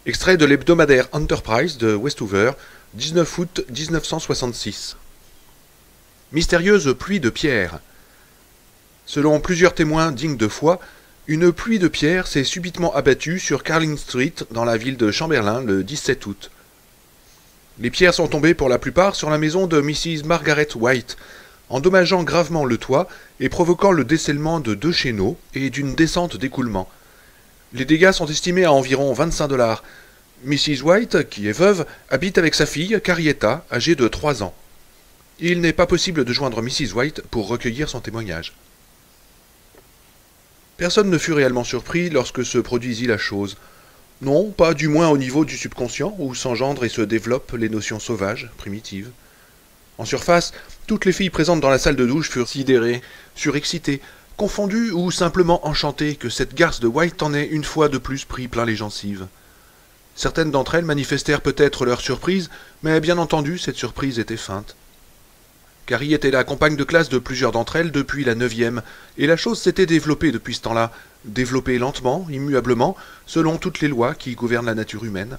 Extrait de l'hebdomadaire Enterprise de Westover, 19 août 1966. Mystérieuse pluie de pierres. Selon plusieurs témoins dignes de foi, une pluie de pierres s'est subitement abattue sur Carling Street dans la ville de Chamberlain le 17 août. Les pierres sont tombées pour la plupart sur la maison de Mrs. Margaret White, endommageant gravement le toit et provoquant le descellement de 2 chéneaux et d'une descente d'écoulement. Les dégâts sont estimés à environ 25 $. Mrs. White, qui est veuve, habite avec sa fille, Carrietta, âgée de 3 ans. Il n'est pas possible de joindre Mrs. White pour recueillir son témoignage. Personne ne fut réellement surpris lorsque se produisit la chose. Non, pas du moins au niveau du subconscient, où s'engendrent et se développent les notions sauvages, primitives. En surface, toutes les filles présentes dans la salle de douche furent sidérées, surexcitées, confondues ou simplement enchantées que cette garce de White en ait une fois de plus pris plein les gencives. Certaines d'entre elles manifestèrent peut-être leur surprise, mais bien entendu cette surprise était feinte. Carrie était la compagne de classe de plusieurs d'entre elles depuis la 9e, et la chose s'était développée depuis ce temps-là, développée lentement, immuablement, selon toutes les lois qui gouvernent la nature humaine,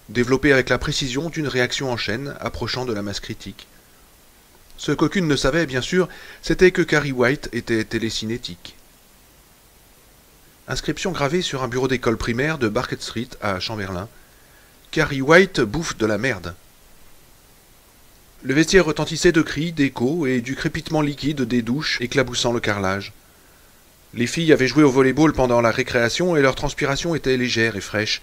développée avec la précision d'une réaction en chaîne approchant de la masse critique. Ce qu'aucune ne savait, bien sûr, c'était que Carrie White était télécinétique. Inscription gravée sur un bureau d'école primaire de Barket Street à Chamberlain. Carrie White bouffe de la merde. Le vestiaire retentissait de cris, d'échos et du crépitement liquide des douches éclaboussant le carrelage. Les filles avaient joué au volley-ball pendant la récréation et leur transpiration était légère et fraîche.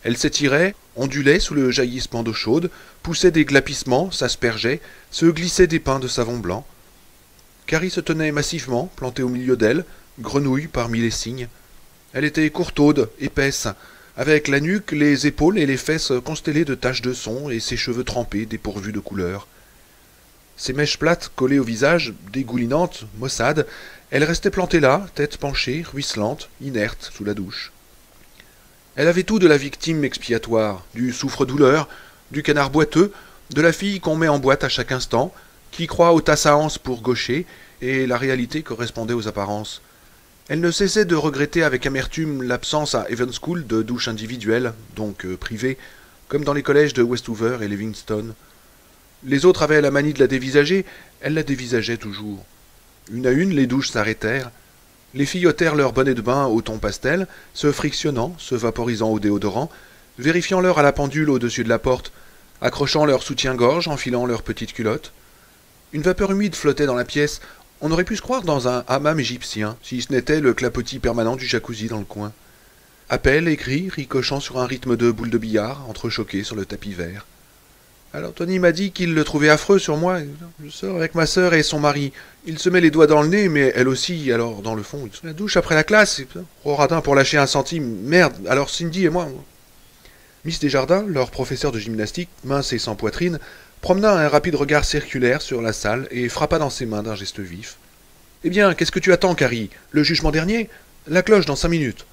Elles s'étiraient, ondulaient sous le jaillissement d'eau chaude, poussaient des glapissements, s'aspergeaient, se glissaient des pains de savon blanc. Carrie se tenait massivement, plantée au milieu d'elles, grenouille parmi les cygnes. Elle était courtaude, épaisse, avec la nuque, les épaules et les fesses constellées de taches de son et ses cheveux trempés dépourvus de couleur. Ses mèches plates collées au visage, dégoulinantes, maussades, elle restait plantée là, tête penchée, ruisselante, inerte, sous la douche. Elle avait tout de la victime expiatoire, du souffre-douleur, du canard boiteux, de la fille qu'on met en boîte à chaque instant, qui croit aux tasses à anse pour gaucher, et la réalité correspondait aux apparences. Elle ne cessait de regretter avec amertume l'absence à Evan School de douches individuelles, donc privées, comme dans les collèges de Westover et Livingston. Les autres avaient la manie de la dévisager, elle la dévisageait toujours. Une à une, les douches s'arrêtèrent. Les filles ôtèrent leur bonnet de bain au ton pastel, se frictionnant, se vaporisant au déodorant, vérifiant l'heure à la pendule au-dessus de la porte, accrochant leur soutien-gorge, enfilant leurs petites culottes. Une vapeur humide flottait dans la pièce. On aurait pu se croire dans un hammam égyptien, si ce n'était le clapotis permanent du jacuzzi dans le coin. Appels et cris ricochant sur un rythme de boules de billard, entrechoqués sur le tapis vert. Alors Tony m'a dit qu'il le trouvait affreux sur moi. Je sors avec ma sœur et son mari. Il se met les doigts dans le nez, mais elle aussi, alors dans le fond. La douche après la classe, radin pour lâcher un centime. Merde, alors Cindy et moi. Miss Desjardins, leur professeur de gymnastique, mince et sans poitrine, promena un rapide regard circulaire sur la salle et frappa dans ses mains d'un geste vif. « Eh bien, qu'est-ce que tu attends, Carrie? Le jugement dernier? La cloche dans 5 minutes. »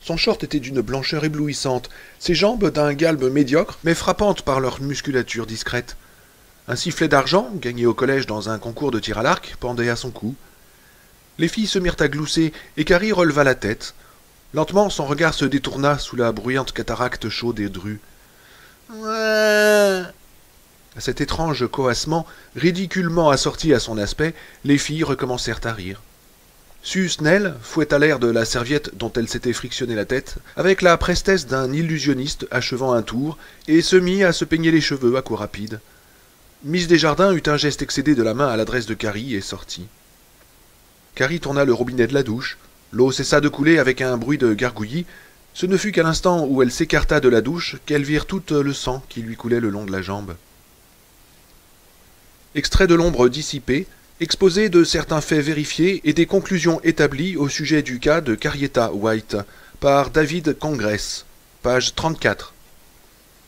Son short était d'une blancheur éblouissante, ses jambes d'un galbe médiocre, mais frappantes par leur musculature discrète. Un sifflet d'argent, gagné au collège dans un concours de tir à l'arc, pendait à son cou. Les filles se mirent à glousser, et Carrie releva la tête. Lentement, son regard se détourna sous la bruyante cataracte chaude et drue. À cet étrange coassement, ridiculement assorti à son aspect, les filles recommencèrent à rire. Sue Snell fouetta l'air de la serviette dont elle s'était frictionné la tête, avec la prestesse d'un illusionniste achevant un tour, et se mit à se peigner les cheveux à coups rapides. Miss Desjardins eut un geste excédé de la main à l'adresse de Carrie et sortit. Carrie tourna le robinet de la douche. L'eau cessa de couler avec un bruit de gargouillis. Ce ne fut qu'à l'instant où elle s'écarta de la douche qu'elle vire tout le sang qui lui coulait le long de la jambe. Extrait de l'ombre dissipée, exposé de certains faits vérifiés et des conclusions établies au sujet du cas de Carrietta White, par David Congress, page 34.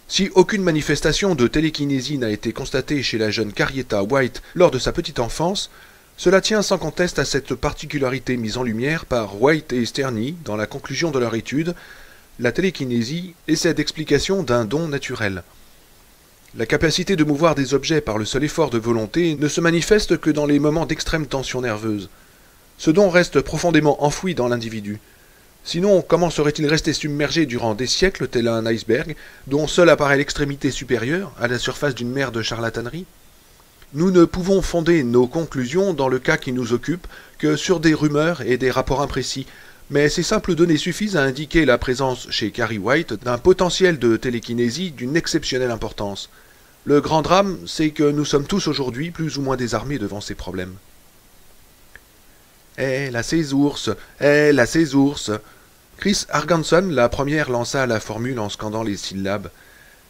Si aucune manifestation de télékinésie n'a été constatée chez la jeune Carrietta White lors de sa petite enfance, cela tient sans conteste à cette particularité mise en lumière par White et Sterney dans la conclusion de leur étude, la télékinésie essaie d'explication d'un don naturel. La capacité de mouvoir des objets par le seul effort de volonté ne se manifeste que dans les moments d'extrême tension nerveuse. Ce don reste profondément enfoui dans l'individu. Sinon, comment serait-il resté submergé durant des siècles tel un iceberg, dont seule apparaît l'extrémité supérieure, à la surface d'une mer de charlatanerie? Nous ne pouvons fonder nos conclusions dans le cas qui nous occupe que sur des rumeurs et des rapports imprécis, mais ces simples données suffisent à indiquer la présence chez Carrie White d'un potentiel de télékinésie d'une exceptionnelle importance. Le grand drame, c'est que nous sommes tous aujourd'hui plus ou moins désarmés devant ces problèmes. Elle a ses ours, elle a ses ours. Chris Arganson, la première, lança la formule en scandant les syllabes.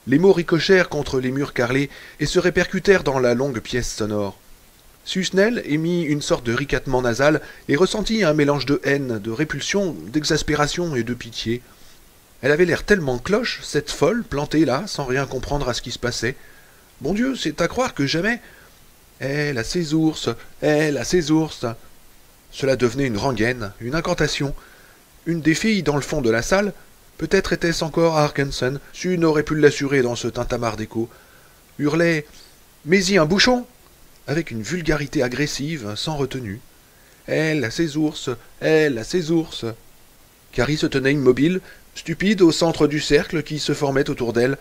Les mots ricochèrent contre les murs carrelés et se répercutèrent dans la longue pièce sonore. Susnell émit une sorte de ricanement nasal et ressentit un mélange de haine, de répulsion, d'exaspération et de pitié. Elle avait l'air tellement cloche, cette folle, plantée là, sans rien comprendre à ce qui se passait. Bon Dieu, c'est à croire que jamais... Elle a ses ours, elle a ses ours. Cela devenait une rengaine, une incantation. Une des filles dans le fond de la salle, peut-être était-ce encore Arkanson, Sue n'aurait pu l'assurer dans ce tintamarre d'écho, hurlait « Mets-y un bouchon !» avec une vulgarité agressive, sans retenue. Elle a ses ours, elle a ses ours. Carrie se tenait immobile, stupide au centre du cercle qui se formait autour d'elle,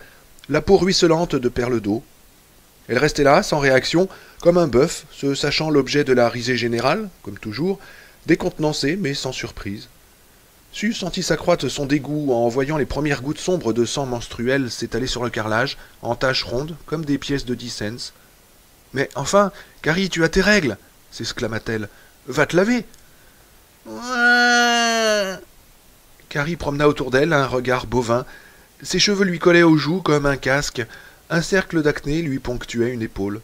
la peau ruisselante de perles d'eau. Elle restait là, sans réaction, comme un bœuf, se sachant l'objet de la risée générale, comme toujours, décontenancée mais sans surprise. Sue sentit s'accroître son dégoût en voyant les premières gouttes sombres de sang menstruel s'étaler sur le carrelage, en taches rondes, comme des pièces de 10 cents. « Mais enfin, Carrie, tu as tes règles !» s'exclama-t-elle. « Va te laver !» Carrie promena autour d'elle un regard bovin. Ses cheveux lui collaient aux joues comme un casque. Un cercle d'acné lui ponctuait une épaule.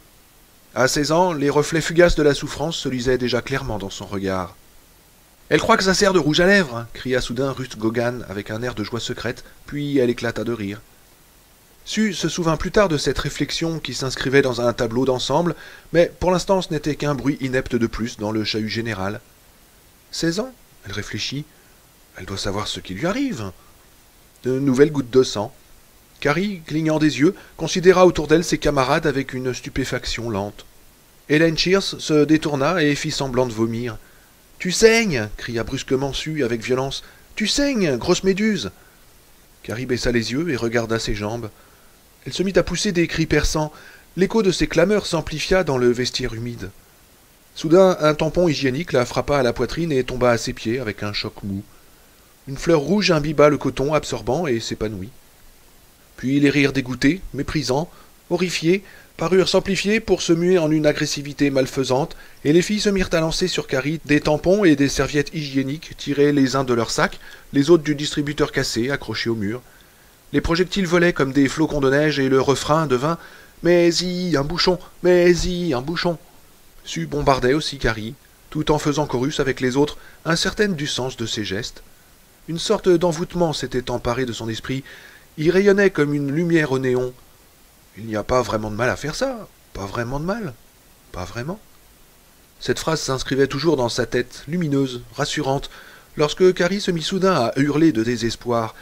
À 16 ans, les reflets fugaces de la souffrance se lisaient déjà clairement dans son regard. « Elle croit que ça sert de rouge à lèvres !» cria soudain Ruth Gogan avec un air de joie secrète, puis elle éclata de rire. Sue se souvint plus tard de cette réflexion qui s'inscrivait dans un tableau d'ensemble, mais pour l'instant ce n'était qu'un bruit inepte de plus dans le chahut général. 16 ans, elle réfléchit. Elle doit savoir ce qui lui arrive. De nouvelles gouttes de sang. Carrie, clignant des yeux, considéra autour d'elle ses camarades avec une stupéfaction lente. Hélène Shears se détourna et fit semblant de vomir. « Tu saignes !» cria brusquement Sue avec violence. « Tu saignes, grosse méduse !» Carrie baissa les yeux et regarda ses jambes. Elle se mit à pousser des cris perçants. L'écho de ses clameurs s'amplifia dans le vestiaire humide. Soudain, un tampon hygiénique la frappa à la poitrine et tomba à ses pieds avec un choc mou. Une fleur rouge imbiba le coton absorbant et s'épanouit. Puis les rires dégoûtés, méprisants, horrifiés, parurent s'amplifier pour se muer en une agressivité malfaisante, et les filles se mirent à lancer sur Carrie des tampons et des serviettes hygiéniques tirés les uns de leur sac, les autres du distributeur cassé, accroché au mur. Les projectiles volaient comme des flocons de neige et le refrain devint « Mais-y, un bouchon, mais-y, un bouchon !» Sue bombardait aussi Carrie, tout en faisant chorus avec les autres, incertaine du sens de ses gestes. Une sorte d'envoûtement s'était emparé de son esprit, il rayonnait comme une lumière au néon. Il n'y a pas vraiment de mal à faire ça, pas vraiment de mal, pas vraiment. Cette phrase s'inscrivait toujours dans sa tête, lumineuse, rassurante, lorsque Carrie se mit soudain à hurler de désespoir,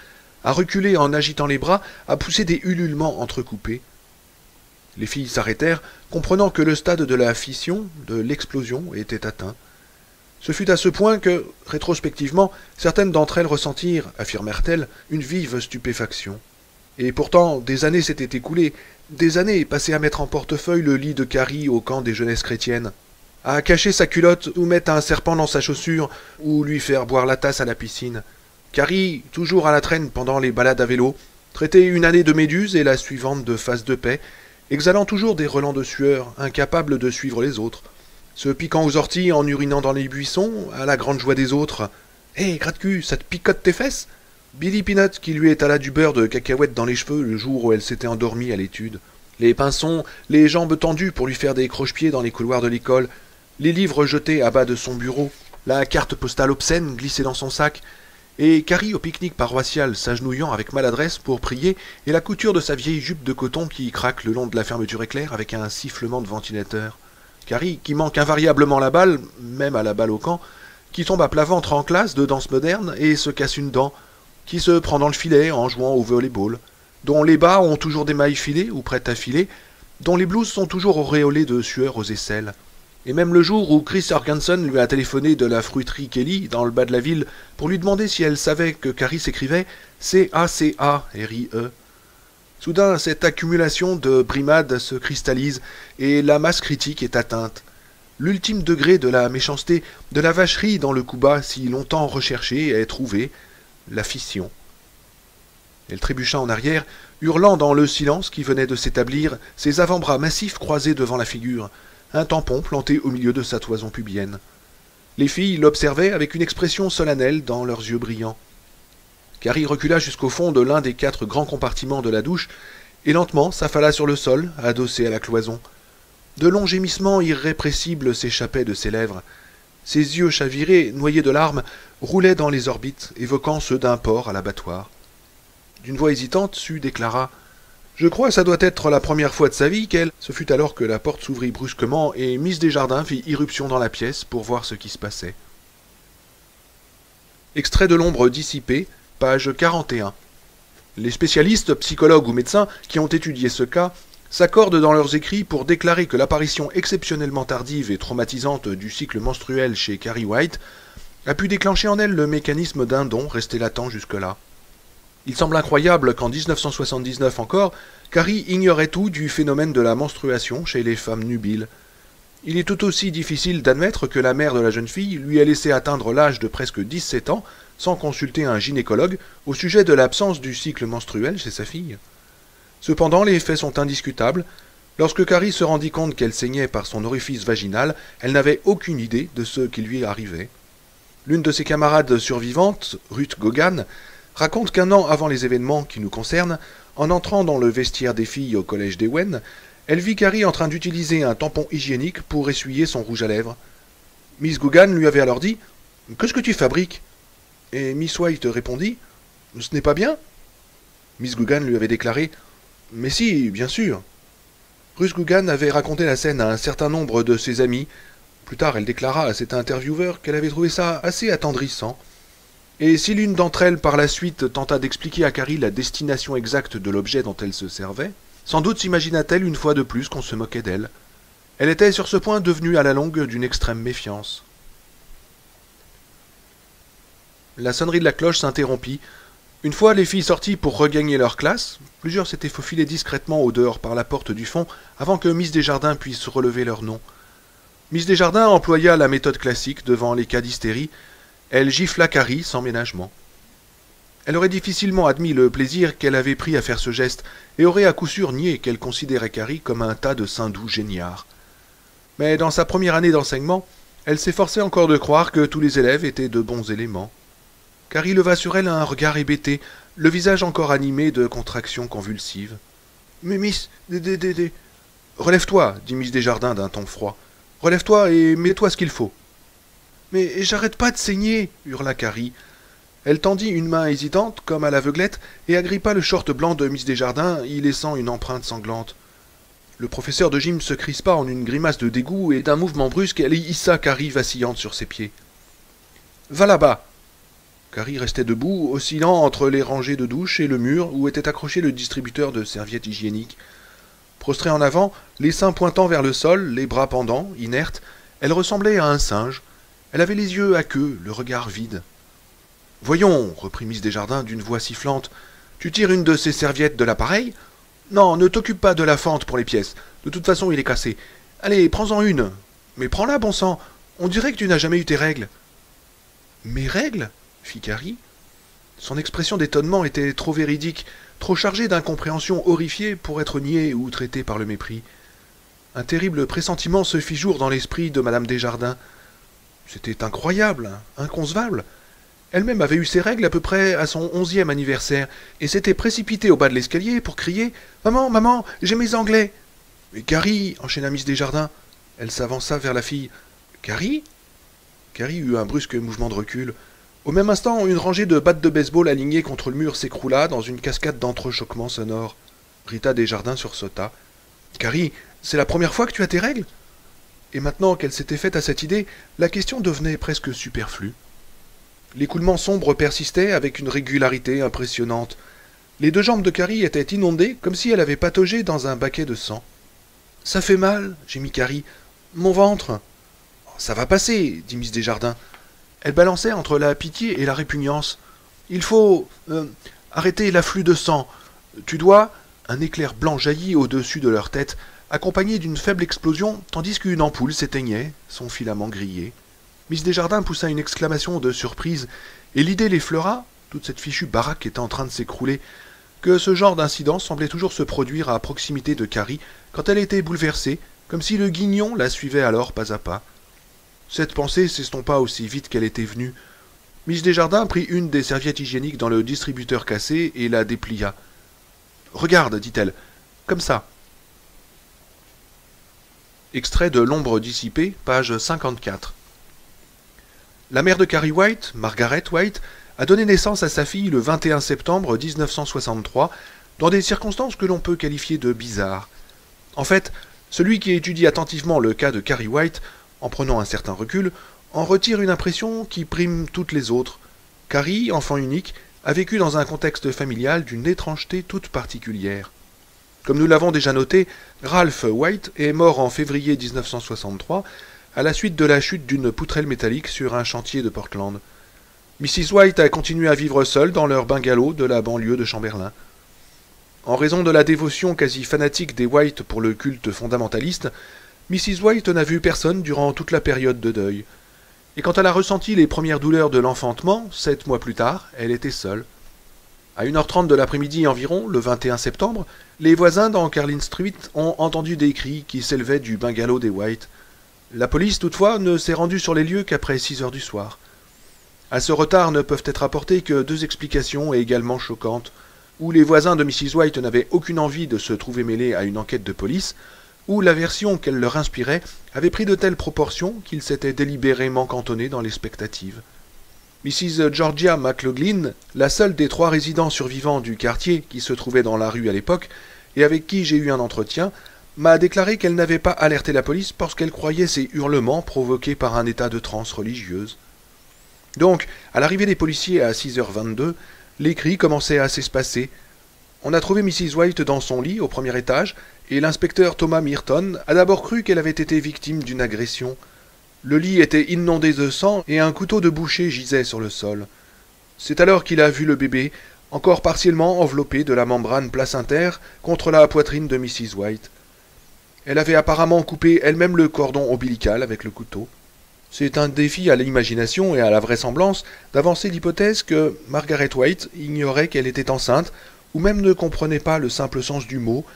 à reculer en agitant les bras, à pousser des ululements entrecoupés. Les filles s'arrêtèrent, comprenant que le stade de la fission, de l'explosion, était atteint. Ce fut à ce point que, rétrospectivement, certaines d'entre elles ressentirent, affirmèrent-elles, une vive stupéfaction. Et pourtant, des années s'étaient écoulées, des années passées à mettre en portefeuille le lit de Carrie au camp des jeunesses chrétiennes, à cacher sa culotte ou mettre un serpent dans sa chaussure, ou lui faire boire la tasse à la piscine. Carrie, toujours à la traîne pendant les balades à vélo, traitait une année de méduse et la suivante de face de paix, exhalant toujours des relents de sueur, incapable de suivre les autres, se piquant aux orties en urinant dans les buissons, à la grande joie des autres. « Hé, gratte-cul, ça te picote tes fesses ?» Billy Peanut qui lui étala du beurre de cacahuète dans les cheveux le jour où elle s'était endormie à l'étude. Les pinsons, les jambes tendues pour lui faire des croche-pieds dans les couloirs de l'école, les livres jetés à bas de son bureau, la carte postale obscène glissée dans son sac, et Carrie au pique-nique paroissial s'agenouillant avec maladresse pour prier, et la couture de sa vieille jupe de coton qui craque le long de la fermeture éclair avec un sifflement de ventilateur. Carrie qui manque invariablement la balle, même à la balle au camp, qui tombe à plat ventre en classe de danse moderne et se casse une dent, qui se prend dans le filet en jouant au volleyball, dont les bas ont toujours des mailles filées ou prêtes à filer, dont les blouses sont toujours auréolées de sueur aux aisselles. Et même le jour où Chris Jorgensen lui a téléphoné de la fruiterie Kelly, dans le bas de la ville, pour lui demander si elle savait que Carrie s'écrivait C-A-C-A-R-I-E. Soudain, cette accumulation de brimades se cristallise et la masse critique est atteinte. L'ultime degré de la méchanceté, de la vacherie dans le coup bas si longtemps recherché est trouvé, la fission. Elle trébucha en arrière, hurlant dans le silence qui venait de s'établir, ses avant-bras massifs croisés devant la figure, un tampon planté au milieu de sa toison pubienne. Les filles l'observaient avec une expression solennelle dans leurs yeux brillants. Carrie recula jusqu'au fond de l'un des 4 grands compartiments de la douche et lentement s'affala sur le sol, adossé à la cloison. De longs gémissements irrépressibles s'échappaient de ses lèvres. Ses yeux chavirés, noyés de larmes, roulaient dans les orbites, évoquant ceux d'un porc à l'abattoir. D'une voix hésitante, Sue déclara « Je crois que ça doit être la première fois de sa vie qu'elle... » Ce fut alors que la porte s'ouvrit brusquement et Miss Desjardins fit irruption dans la pièce pour voir ce qui se passait. Extrait de l'ombre dissipée, page 41. Les spécialistes, psychologues ou médecins qui ont étudié ce cas s'accordent dans leurs écrits pour déclarer que l'apparition exceptionnellement tardive et traumatisante du cycle menstruel chez Carrie White a pu déclencher en elle le mécanisme d'un don resté latent jusque-là. Il semble incroyable qu'en 1979 encore, Carrie ignorait tout du phénomène de la menstruation chez les femmes nubiles. Il est tout aussi difficile d'admettre que la mère de la jeune fille lui ait laissé atteindre l'âge de presque 17 ans sans consulter un gynécologue au sujet de l'absence du cycle menstruel chez sa fille. Cependant, les faits sont indiscutables. Lorsque Carrie se rendit compte qu'elle saignait par son orifice vaginal, elle n'avait aucune idée de ce qui lui arrivait. L'une de ses camarades survivantes, Ruth Gogan, raconte qu'un an avant les événements qui nous concernent, en entrant dans le vestiaire des filles au collège d'Ewen, elle vit Carrie en train d'utiliser un tampon hygiénique pour essuyer son rouge à lèvres. Miss Gogan lui avait alors dit « Qu'est-ce que tu fabriques ?» Et Miss White répondit « Ce n'est pas bien ?» Miss Gogan lui avait déclaré « Mais si, bien sûr !» Ruth Gogan avait raconté la scène à un certain nombre de ses amis. Plus tard, elle déclara à cet intervieweur qu'elle avait trouvé ça assez attendrissant. Et si l'une d'entre elles, par la suite, tenta d'expliquer à Carrie la destination exacte de l'objet dont elle se servait, sans doute s'imagina-t-elle une fois de plus qu'on se moquait d'elle. Elle était sur ce point devenue à la longue d'une extrême méfiance. La sonnerie de la cloche s'interrompit. Une fois les filles sorties pour regagner leur classe, plusieurs s'étaient faufilées discrètement au dehors par la porte du fond avant que Miss Desjardins puisse relever leur nom. Miss Desjardins employa la méthode classique devant les cas d'hystérie. Elle gifla Carrie sans ménagement. Elle aurait difficilement admis le plaisir qu'elle avait pris à faire ce geste et aurait à coup sûr nié qu'elle considérait Carrie comme un tas de seins doux géniards. Mais dans sa première année d'enseignement, elle s'efforçait encore de croire que tous les élèves étaient de bons éléments. Carrie leva sur elle un regard hébété, le visage encore animé de contractions convulsives. « Mais Miss... Relève-toi, dit Miss Desjardins d'un ton froid. Relève-toi et mets-toi ce qu'il faut. Mais j'arrête pas de saigner, hurla Carrie. Elle tendit une main hésitante, comme à l'aveuglette, et agrippa le short blanc de Miss Desjardins, y laissant une empreinte sanglante. Le professeur de gym se crispa en une grimace de dégoût, et d'un mouvement brusque, elle hissa Carrie vacillante sur ses pieds. « Va là-bas !» Carrie restait debout, oscillant entre les rangées de douches et le mur où était accroché le distributeur de serviettes hygiéniques. Prostrée en avant, les seins pointant vers le sol, les bras pendants, inerte, elle ressemblait à un singe. Elle avait les yeux à queue, le regard vide. « Voyons, reprit Miss Desjardins d'une voix sifflante, tu tires une de ces serviettes de l'appareil ? Non, ne t'occupe pas de la fente pour les pièces. De toute façon, il est cassé. Allez, prends-en une. Mais prends-la, bon sang. On dirait que tu n'as jamais eu tes règles. » « Mes règles ?» fit Carrie. Son expression d'étonnement était trop véridique, trop chargée d'incompréhension horrifiée pour être niée ou traitée par le mépris. Un terrible pressentiment se fit jour dans l'esprit de madame Desjardins. C'était incroyable, inconcevable. Elle-même avait eu ses règles à peu près à son 11e anniversaire, et s'était précipitée au bas de l'escalier pour crier « Maman, maman, j'ai mes Anglais !»« Mais Carrie !» enchaîna Miss Desjardins. Elle s'avança vers la fille. « Carrie ?» Carrie eut un brusque mouvement de recul. Au même instant, une rangée de battes de baseball alignées contre le mur s'écroula dans une cascade d'entrechoquements sonores. Rita Desjardins sursauta. « Carrie, c'est la première fois que tu as tes règles ?» Et maintenant qu'elle s'était faite à cette idée, la question devenait presque superflue. L'écoulement sombre persistait avec une régularité impressionnante. Les 2 jambes de Carrie étaient inondées comme si elle avait pataugé dans un baquet de sang. « Ça fait mal, gémit Carrie. Mon ventre !» ça va passer, dit Miss Desjardins. Elle balançait entre la pitié et la répugnance. Il faut arrêter l'afflux de sang. Tu dois... Un éclair blanc jaillit au-dessus de leur tête, accompagné d'une faible explosion, tandis qu'une ampoule s'éteignait, son filament grillé. Miss Desjardins poussa une exclamation de surprise, et l'idée l'effleura, toute cette fichue baraque était en train de s'écrouler, que ce genre d'incident semblait toujours se produire à proximité de Carrie quand elle était bouleversée, comme si le guignon la suivait alors pas à pas. Cette pensée s'estompa aussi vite qu'elle était venue. Miss Desjardins prit une des serviettes hygiéniques dans le distributeur cassé et la déplia. « Regarde, dit-elle, comme ça. » Extrait de L'ombre dissipée, page 54. La mère de Carrie White, Margaret White, a donné naissance à sa fille le 21 septembre 1963, dans des circonstances que l'on peut qualifier de bizarres. En fait, celui qui étudie attentivement le cas de Carrie White, en prenant un certain recul, en retire une impression qui prime toutes les autres. Carrie, enfant unique, a vécu dans un contexte familial d'une étrangeté toute particulière. Comme nous l'avons déjà noté, Ralph White est mort en février 1963 à la suite de la chute d'une poutrelle métallique sur un chantier de Portland. Mrs. White a continué à vivre seule dans leur bungalow de la banlieue de Chamberlain. En raison de la dévotion quasi fanatique des White pour le culte fondamentaliste, Mrs. White n'a vu personne durant toute la période de deuil. Et quand elle a ressenti les premières douleurs de l'enfantement, 7 mois plus tard, elle était seule. À 1h30 de l'après-midi environ, le 21 septembre, les voisins dans Carlin Street ont entendu des cris qui s'élevaient du bungalow des White. La police, toutefois, ne s'est rendue sur les lieux qu'après 6 heures du soir. À ce retard ne peuvent être apportées que 2 explications également choquantes, où les voisins de Mrs. White n'avaient aucune envie de se trouver mêlés à une enquête de police, où la version qu'elle leur inspirait avait pris de telles proportions qu'ils s'étaient délibérément cantonnés dans l'expectative. Mrs. Georgia McLaughlin, la seule des 3 résidents survivants du quartier qui se trouvait dans la rue à l'époque, et avec qui j'ai eu un entretien, m'a déclaré qu'elle n'avait pas alerté la police parce qu'elle croyait ces hurlements provoqués par un état de transe religieuse. Donc, à l'arrivée des policiers à 6h22, les cris commençaient à s'espacer. On a trouvé Mrs. White dans son lit, au premier étage, et l'inspecteur Thomas Merton a d'abord cru qu'elle avait été victime d'une agression. Le lit était inondé de sang et un couteau de boucher gisait sur le sol. C'est alors qu'il a vu le bébé, encore partiellement enveloppé de la membrane placentaire contre la poitrine de Mrs. White. Elle avait apparemment coupé elle-même le cordon ombilical avec le couteau. C'est un défi à l'imagination et à la vraisemblance d'avancer l'hypothèse que Margaret White ignorait qu'elle était enceinte ou même ne comprenait pas le simple sens du mot,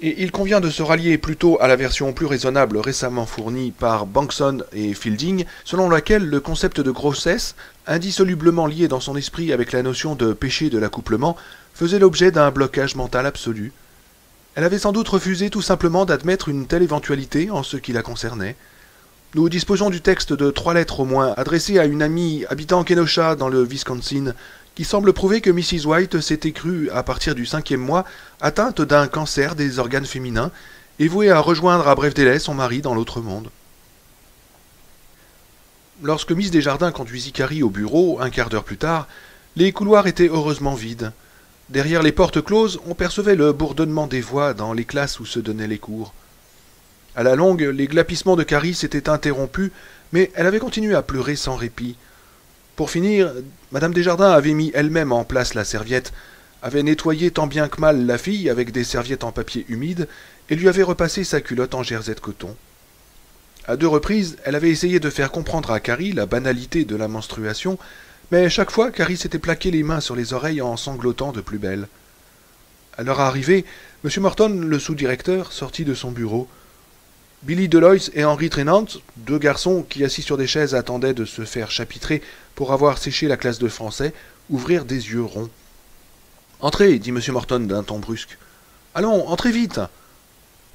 et il convient de se rallier plutôt à la version plus raisonnable récemment fournie par Bankson et Fielding, selon laquelle le concept de grossesse, indissolublement lié dans son esprit avec la notion de péché de l'accouplement, faisait l'objet d'un blocage mental absolu. Elle avait sans doute refusé tout simplement d'admettre une telle éventualité en ce qui la concernait. Nous disposons du texte de 3 lettres au moins, adressées à une amie habitant Kenosha dans le Wisconsin, qui semble prouver que Mrs. White s'était crue, à partir du 5e mois, atteinte d'un cancer des organes féminins, et vouée à rejoindre à bref délai son mari dans l'autre monde. Lorsque Miss Desjardins conduisit Carrie au bureau, un quart d'heure plus tard, les couloirs étaient heureusement vides. Derrière les portes closes, on percevait le bourdonnement des voix dans les classes où se donnaient les cours. À la longue, les glapissements de Carrie s'étaient interrompus, mais elle avait continué à pleurer sans répit. Pour finir, Madame Desjardins avait mis elle-même en place la serviette, avait nettoyé tant bien que mal la fille avec des serviettes en papier humide et lui avait repassé sa culotte en jersey de coton. À 2 reprises, elle avait essayé de faire comprendre à Carrie la banalité de la menstruation, mais chaque fois, Carrie s'était plaqué les mains sur les oreilles en sanglotant de plus belle. À leur arrivée, M. Morton, le sous-directeur, sortit de son bureau. Billy Delois et Henry Tennant, 2 garçons qui, assis sur des chaises, attendaient de se faire chapitrer pour avoir séché la classe de français, ouvrirent des yeux ronds. « Entrez, dit M. Morton d'un ton brusque. « Allons, entrez vite !»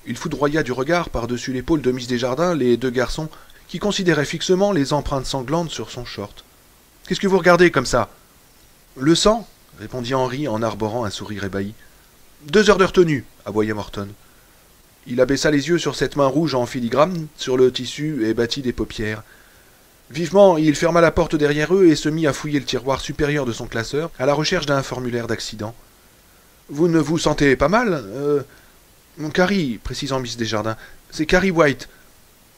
Il foudroya du regard par-dessus l'épaule de Miss Desjardins les 2 garçons qui considéraient fixement les empreintes sanglantes sur son short. « Qu'est-ce que vous regardez comme ça ?»« Le sang !» répondit Henry en arborant un sourire ébahi. « 2 heures de retenue !» aboya Morton. Il abaissa les yeux sur cette main rouge en filigrane, sur le tissu, et battit des paupières. Vivement, il ferma la porte derrière eux et se mit à fouiller le tiroir supérieur de son classeur, à la recherche d'un formulaire d'accident. « Vous ne vous sentez pas mal Carrie, précisant Miss Desjardins. C'est Carrie White.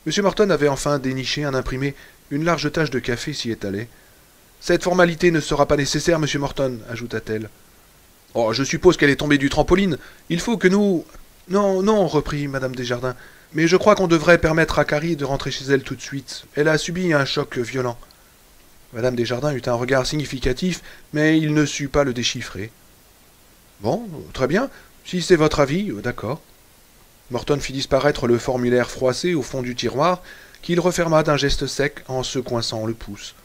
M. Morton avait enfin déniché un imprimé. Une large tache de café s'y étalait. « Cette formalité ne sera pas nécessaire, monsieur Morton, ajouta-t-elle. Oh, je suppose qu'elle est tombée du trampoline. Il faut que nous... Non, non, reprit madame Desjardins. Mais je crois qu'on devrait permettre à Carrie de rentrer chez elle tout de suite. Elle a subi un choc violent. Madame Desjardins eut un regard significatif, mais il ne sut pas le déchiffrer. Bon, très bien. Si c'est votre avis, d'accord. Morton fit disparaître le formulaire froissé au fond du tiroir, qu'il referma d'un geste sec en se coinçant le pouce.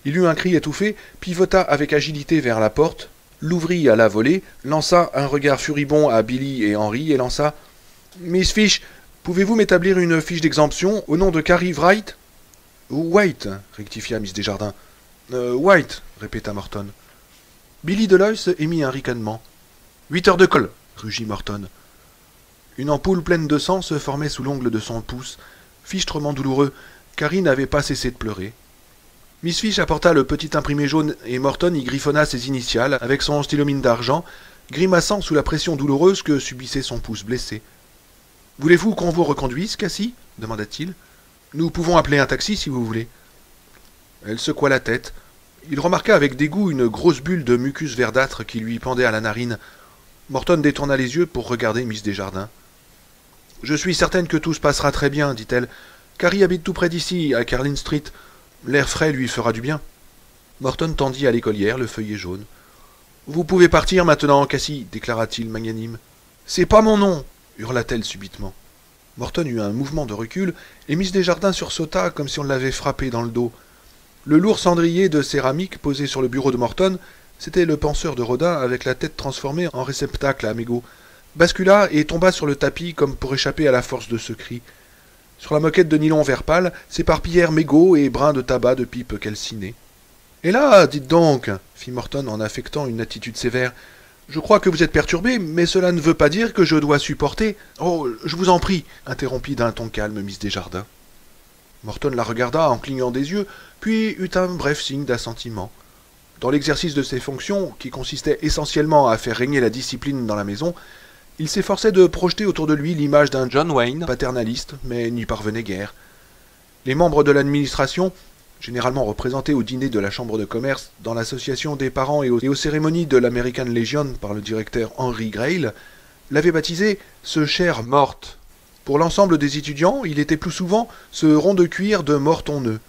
Il eut un cri étouffé, pivota avec agilité vers la porte, l'ouvrit à la volée, lança un regard furibond à Billy et Henry et lança « Miss Fish, pouvez-vous m'établir une fiche d'exemption au nom de Carrie Wright ?»« White, rectifia Miss Desjardins. White, répéta Morton. Billy Deloyce émit un ricanement. 8 heures de colle, rugit Morton. Une ampoule pleine de sang se formait sous l'ongle de son pouce, fichtrement douloureux. Carrie n'avait pas cessé de pleurer. Miss Fish apporta le petit imprimé jaune et Morton y griffonna ses initiales avec son stylomine d'argent, grimaçant sous la pression douloureuse que subissait son pouce blessé. « Voulez-vous qu'on vous reconduise, Cassie » demanda-t-il. « Nous pouvons appeler un taxi si vous voulez. » Elle secoua la tête. Il remarqua avec dégoût une grosse bulle de mucus verdâtre qui lui pendait à la narine. Morton détourna les yeux pour regarder Miss Desjardins. « Je suis certaine que tout se passera très bien, dit-elle. Carrie habite tout près d'ici, à Carlin Street. L'air frais lui fera du bien. » Morton tendit à l'écolière le feuillet jaune. « Vous pouvez partir maintenant, Cassie, déclara-t-il magnanime. « C'est pas mon nom !» hurla-t-elle subitement. Morton eut un mouvement de recul, et Miss Desjardins sursauta comme si on l'avait frappé dans le dos. Le lourd cendrier de céramique posé sur le bureau de Morton, c'était le penseur de Rodin avec la tête transformée en réceptacle à mégots, bascula et tomba sur le tapis comme pour échapper à la force de ce cri. Sur la moquette de nylon vert pâle s'éparpillèrent mégots et brins de tabac de pipe calcinés. « Et là, dites donc, fit Morton en affectant une attitude sévère, je crois que vous êtes perturbé, mais cela ne veut pas dire que je dois supporter. Oh, je vous en prie, interrompit d'un ton calme Miss Desjardins. Morton la regarda en clignant des yeux, puis eut un bref signe d'assentiment. Dans l'exercice de ses fonctions, qui consistait essentiellement à faire régner la discipline dans la maison, il s'efforçait de projeter autour de lui l'image d'un John Wayne paternaliste, mais n'y parvenait guère. Les membres de l'administration, généralement représentés au dîner de la Chambre de commerce, dans l'association des parents et aux cérémonies de l'American Legion par le directeur Henry Grail, l'avaient baptisé « ce cher morte ». Pour l'ensemble des étudiants, il était plus souvent ce rond de cuir de Morton-Neu.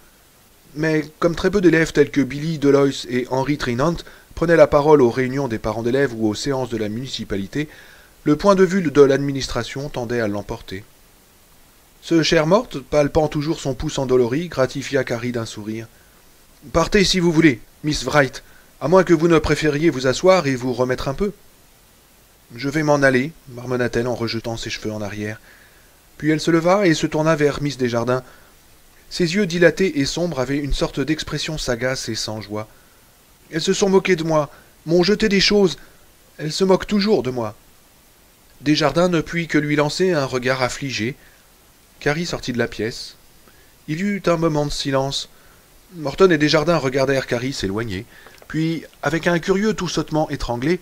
Mais comme très peu d'élèves tels que Billy Deloyce et Henry Trinant prenaient la parole aux réunions des parents d'élèves ou aux séances de la municipalité, le point de vue de l'administration tendait à l'emporter. Ce cher morte, palpant toujours son pouce endolori, gratifia Carrie d'un sourire. « Partez si vous voulez, Miss Wright, à moins que vous ne préfériez vous asseoir et vous remettre un peu. »« Je vais m'en aller, » marmonna-t-elle en rejetant ses cheveux en arrière. Puis elle se leva et se tourna vers Miss Desjardins. Ses yeux dilatés et sombres avaient une sorte d'expression sagace et sans joie. « Elles se sont moquées de moi, m'ont jeté des choses. Elles se moquent toujours de moi. » Desjardins ne put que lui lancer un regard affligé. Carrie sortit de la pièce. Il y eut un moment de silence. Morton et Desjardins regardèrent Carrie s'éloigner. Puis, avec un curieux tout-sautement étranglé,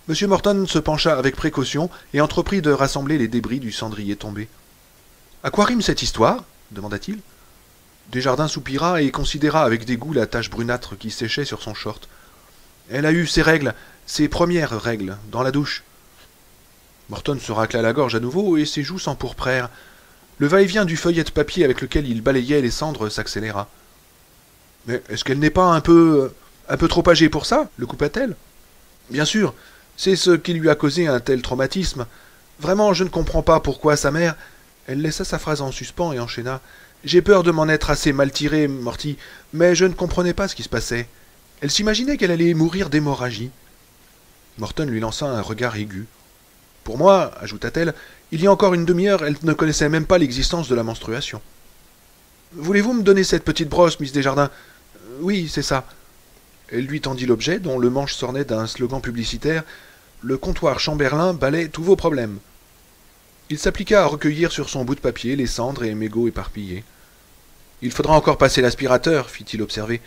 M. Morton se pencha avec précaution et entreprit de rassembler les débris du cendrier tombé. « À quoi rime cette histoire ?» demanda-t-il. Desjardins soupira et considéra avec dégoût la tache brunâtre qui séchait sur son short. « Elle a eu ses règles, ses premières règles, dans la douche. » Morton se racla la gorge à nouveau et ses joues s'empourprèrent. Le va-et-vient du feuillet de papier avec lequel il balayait les cendres s'accéléra. « Mais est-ce qu'elle n'est pas un peu trop âgée pour ça ?» le coupa-t-elle. « Bien sûr, c'est ce qui lui a causé un tel traumatisme. Vraiment, je ne comprends pas pourquoi sa mère... » Elle laissa sa phrase en suspens et enchaîna. « J'ai peur de m'en être assez mal tiré, Morty, mais je ne comprenais pas ce qui se passait. Elle s'imaginait qu'elle allait mourir d'hémorragie. » Morton lui lança un regard aigu. « Pour moi, ajouta-t-elle, il y a encore une demi-heure, elle ne connaissait même pas l'existence de la menstruation. »« Voulez-vous me donner cette petite brosse, Miss Desjardins ?»« Oui, c'est ça. » Elle lui tendit l'objet, dont le manche s'ornait d'un slogan publicitaire. « Le comptoir Chamberlain balaie tous vos problèmes. » Il s'appliqua à recueillir sur son bout de papier les cendres et mégots éparpillés. « Il faudra encore passer l'aspirateur, fit-il observer.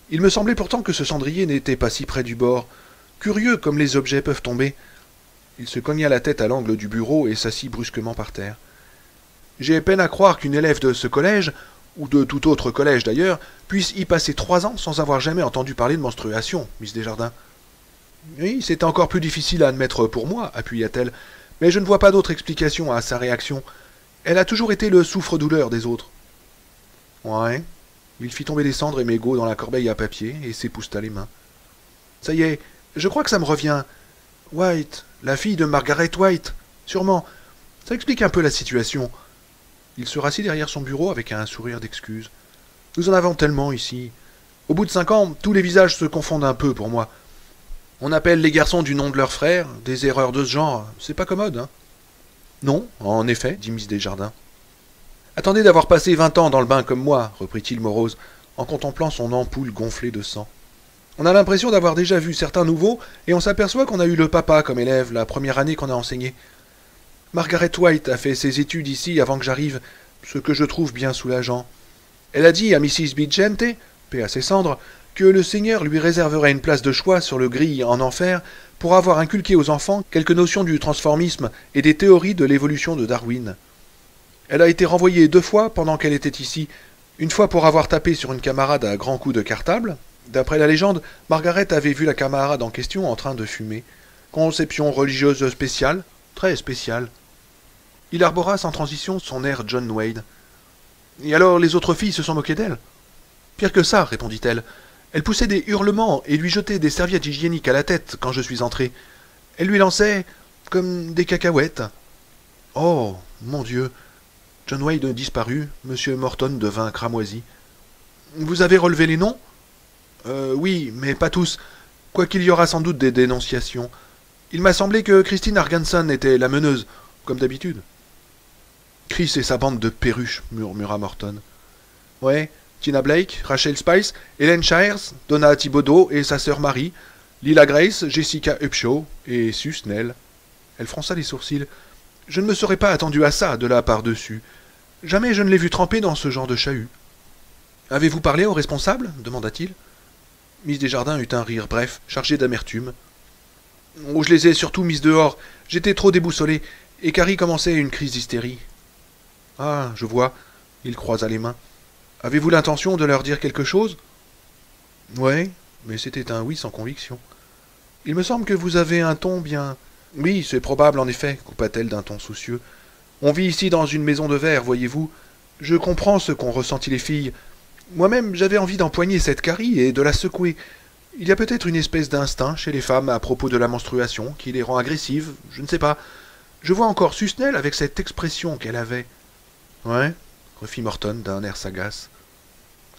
Il me semblait pourtant que ce cendrier n'était pas si près du bord. Curieux comme les objets peuvent tomber. » Il se cogna la tête à l'angle du bureau et s'assit brusquement par terre. « J'ai peine à croire qu'une élève de ce collège, ou de tout autre collège d'ailleurs, puisse y passer 3 ans sans avoir jamais entendu parler de menstruation, Miss Desjardins. Oui, c'est encore plus difficile à admettre pour moi, appuya-t-elle, mais je ne vois pas d'autre explication à sa réaction. Elle a toujours été le souffre-douleur des autres. Ouais. Il fit tomber les cendres et mégots dans la corbeille à papier et s'épousseta les mains. Ça y est, je crois que ça me revient. White, la fille de Margaret White, sûrement. Ça explique un peu la situation. Il se rassit derrière son bureau avec un sourire d'excuse. Nous en avons tellement ici. Au bout de 5 ans, tous les visages se confondent un peu pour moi. On appelle les garçons du nom de leurs frères, des erreurs de ce genre, c'est pas commode, hein. Non, en effet, dit Miss Desjardins. Attendez d'avoir passé 20 ans dans le bain comme moi, reprit-il morose, en contemplant son ampoule gonflée de sang. On a l'impression d'avoir déjà vu certains nouveaux, et on s'aperçoit qu'on a eu le papa comme élève la première année qu'on a enseigné. Margaret White a fait ses études ici avant que j'arrive, ce que je trouve bien soulageant. Elle a dit à Mrs. Bigente, paix à ses cendres, que le Seigneur lui réserverait une place de choix sur le grille en enfer pour avoir inculqué aux enfants quelques notions du transformisme et des théories de l'évolution de Darwin. Elle a été renvoyée 2 fois pendant qu'elle était ici, une fois pour avoir tapé sur une camarade à grands coups de cartable. D'après la légende, Margaret avait vu la camarade en question en train de fumer. Conception religieuse spéciale, très spéciale. Il arbora sans transition son air John Wayne. Et alors les autres filles se sont moquées d'elle? Pire que ça, répondit-elle. Elle poussait des hurlements et lui jetait des serviettes hygiéniques à la tête quand je suis entré. Elle lui lançait comme des cacahuètes. Oh, mon Dieu! John Wayne disparut, M. Morton devint cramoisi. Vous avez relevé les noms? Oui, mais pas tous, quoiqu'il y aura sans doute des dénonciations. Il m'a semblé que Christine Arganson était la meneuse, comme d'habitude. Chris et sa bande de perruches, murmura Morton. Ouais, Tina Blake, Rachel Spice, Helen Shires, Donna Thibodeau et sa sœur Marie, Lila Grace, Jessica Upshaw et Sue Snell. Elle fronça les sourcils. Je ne me serais pas attendu à ça de la part dessus. Jamais je ne l'ai vu tremper dans ce genre de chahut. Avez-vous parlé au responsable? Demanda-t-il. Miss Desjardins eut un rire bref, chargé d'amertume. Oh, je les ai surtout mises dehors. J'étais trop déboussolé, et Carrie commençait une crise d'hystérie. Ah, je vois. Il croisa les mains. Avez-vous l'intention de leur dire quelque chose? Ouais, mais c'était un oui sans conviction. Il me semble que vous avez un ton bien... Oui, c'est probable, en effet, coupa-t-elle d'un ton soucieux. On vit ici dans une maison de verre, voyez-vous. Je comprends ce qu'ont ressenti les filles. Moi-même, j'avais envie d'empoigner cette Carrie et de la secouer. Il y a peut-être une espèce d'instinct chez les femmes à propos de la menstruation qui les rend agressives, je ne sais pas. Je vois encore Susnell avec cette expression qu'elle avait. Ouais, refit Morton d'un air sagace.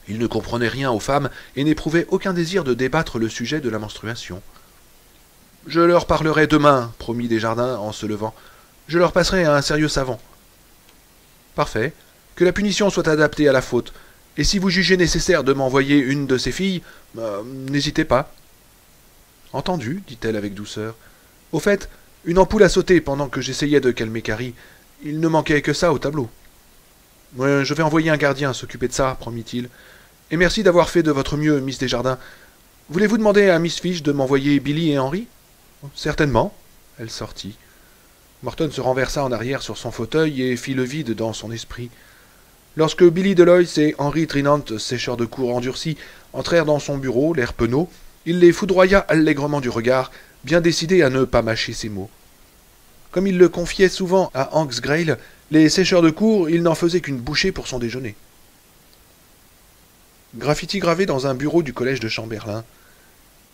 Il ne comprenait rien aux femmes et n'éprouvait aucun désir de débattre le sujet de la menstruation. Je leur parlerai demain, promit Desjardins en se levant. Je leur passerai un sérieux savant. Parfait. Que la punition soit adaptée à la faute. Et si vous jugez nécessaire de m'envoyer une de ces filles, n'hésitez pas. Entendu, dit-elle avec douceur. Au fait, une ampoule a sauté pendant que j'essayais de calmer Carrie. Il ne manquait que ça au tableau. Je vais envoyer un gardien s'occuper de ça, promit-il. Et merci d'avoir fait de votre mieux, Miss Desjardins. Voulez-vous demander à Miss Fish de m'envoyer Billy et Henry? Certainement. Elle sortit. Morton se renversa en arrière sur son fauteuil et fit le vide dans son esprit. Lorsque Billy Deloys et Henry Trinant, sécheurs de cour endurcis, entrèrent dans son bureau, l'air penaud, il les foudroya allègrement du regard, bien décidé à ne pas mâcher ses mots. Comme il le confiait souvent à Hanks Grail, les sécheurs de cour, il n'en faisait qu'une bouchée pour son déjeuner. Graffiti gravé dans un bureau du collège de Chamberlain.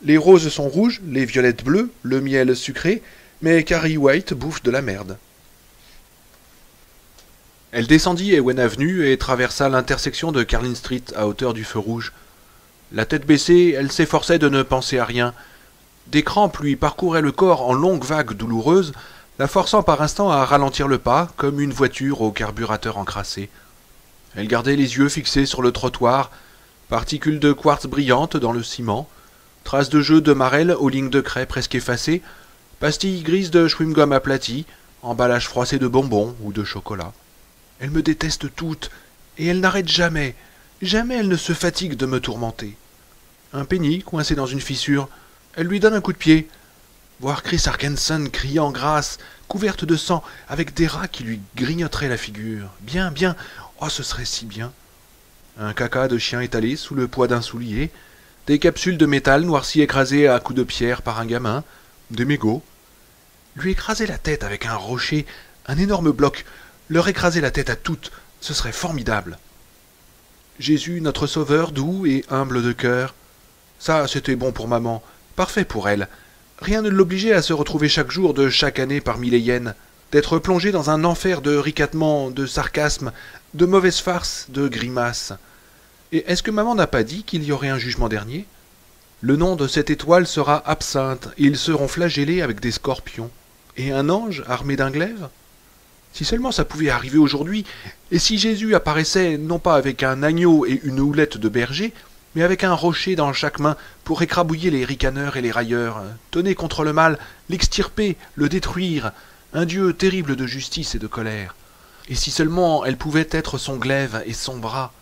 Les roses sont rouges, les violettes bleues, le miel sucré, mais Carrie White bouffe de la merde. Elle descendit Ewen Avenue et traversa l'intersection de Carlin Street à hauteur du feu rouge. La tête baissée, elle s'efforçait de ne penser à rien. Des crampes lui parcouraient le corps en longues vagues douloureuses, la forçant par instants à ralentir le pas, comme une voiture au carburateur encrassé. Elle gardait les yeux fixés sur le trottoir, particules de quartz brillantes dans le ciment, traces de jeu de marelle aux lignes de craie presque effacées, pastilles grises de chewing-gum aplaties, emballages froissés de bonbons ou de chocolat. Elle me déteste toute, et elle n'arrête jamais. Jamais elle ne se fatigue de me tourmenter. Un penny coincé dans une fissure, elle lui donne un coup de pied. Voir Chris Arkenson criant grâce, couverte de sang, avec des rats qui lui grignoteraient la figure. Bien, bien, oh, ce serait si bien. Un caca de chien étalé sous le poids d'un soulier, des capsules de métal noircies écrasées à coups de pierre par un gamin, des mégots. Lui écraser la tête avec un rocher, un énorme bloc, leur écraser la tête à toutes, ce serait formidable. Jésus, notre sauveur, doux et humble de cœur. Ça, c'était bon pour maman, parfait pour elle. Rien ne l'obligeait à se retrouver chaque jour de chaque année parmi les hyènes, d'être plongée dans un enfer de ricanements, de sarcasmes, de mauvaises farces, de grimaces. Et est-ce que maman n'a pas dit qu'il y aurait un jugement dernier? Le nom de cette étoile sera absinthe, et ils seront flagellés avec des scorpions. Et un ange armé d'un glaive? Si seulement ça pouvait arriver aujourd'hui, et si Jésus apparaissait non pas avec un agneau et une houlette de berger, mais avec un rocher dans chaque main pour écrabouiller les ricaneurs et les railleurs, tonner contre le mal, l'extirper, le détruire, un Dieu terrible de justice et de colère. Et si seulement elle pouvait être son glaive et son bras.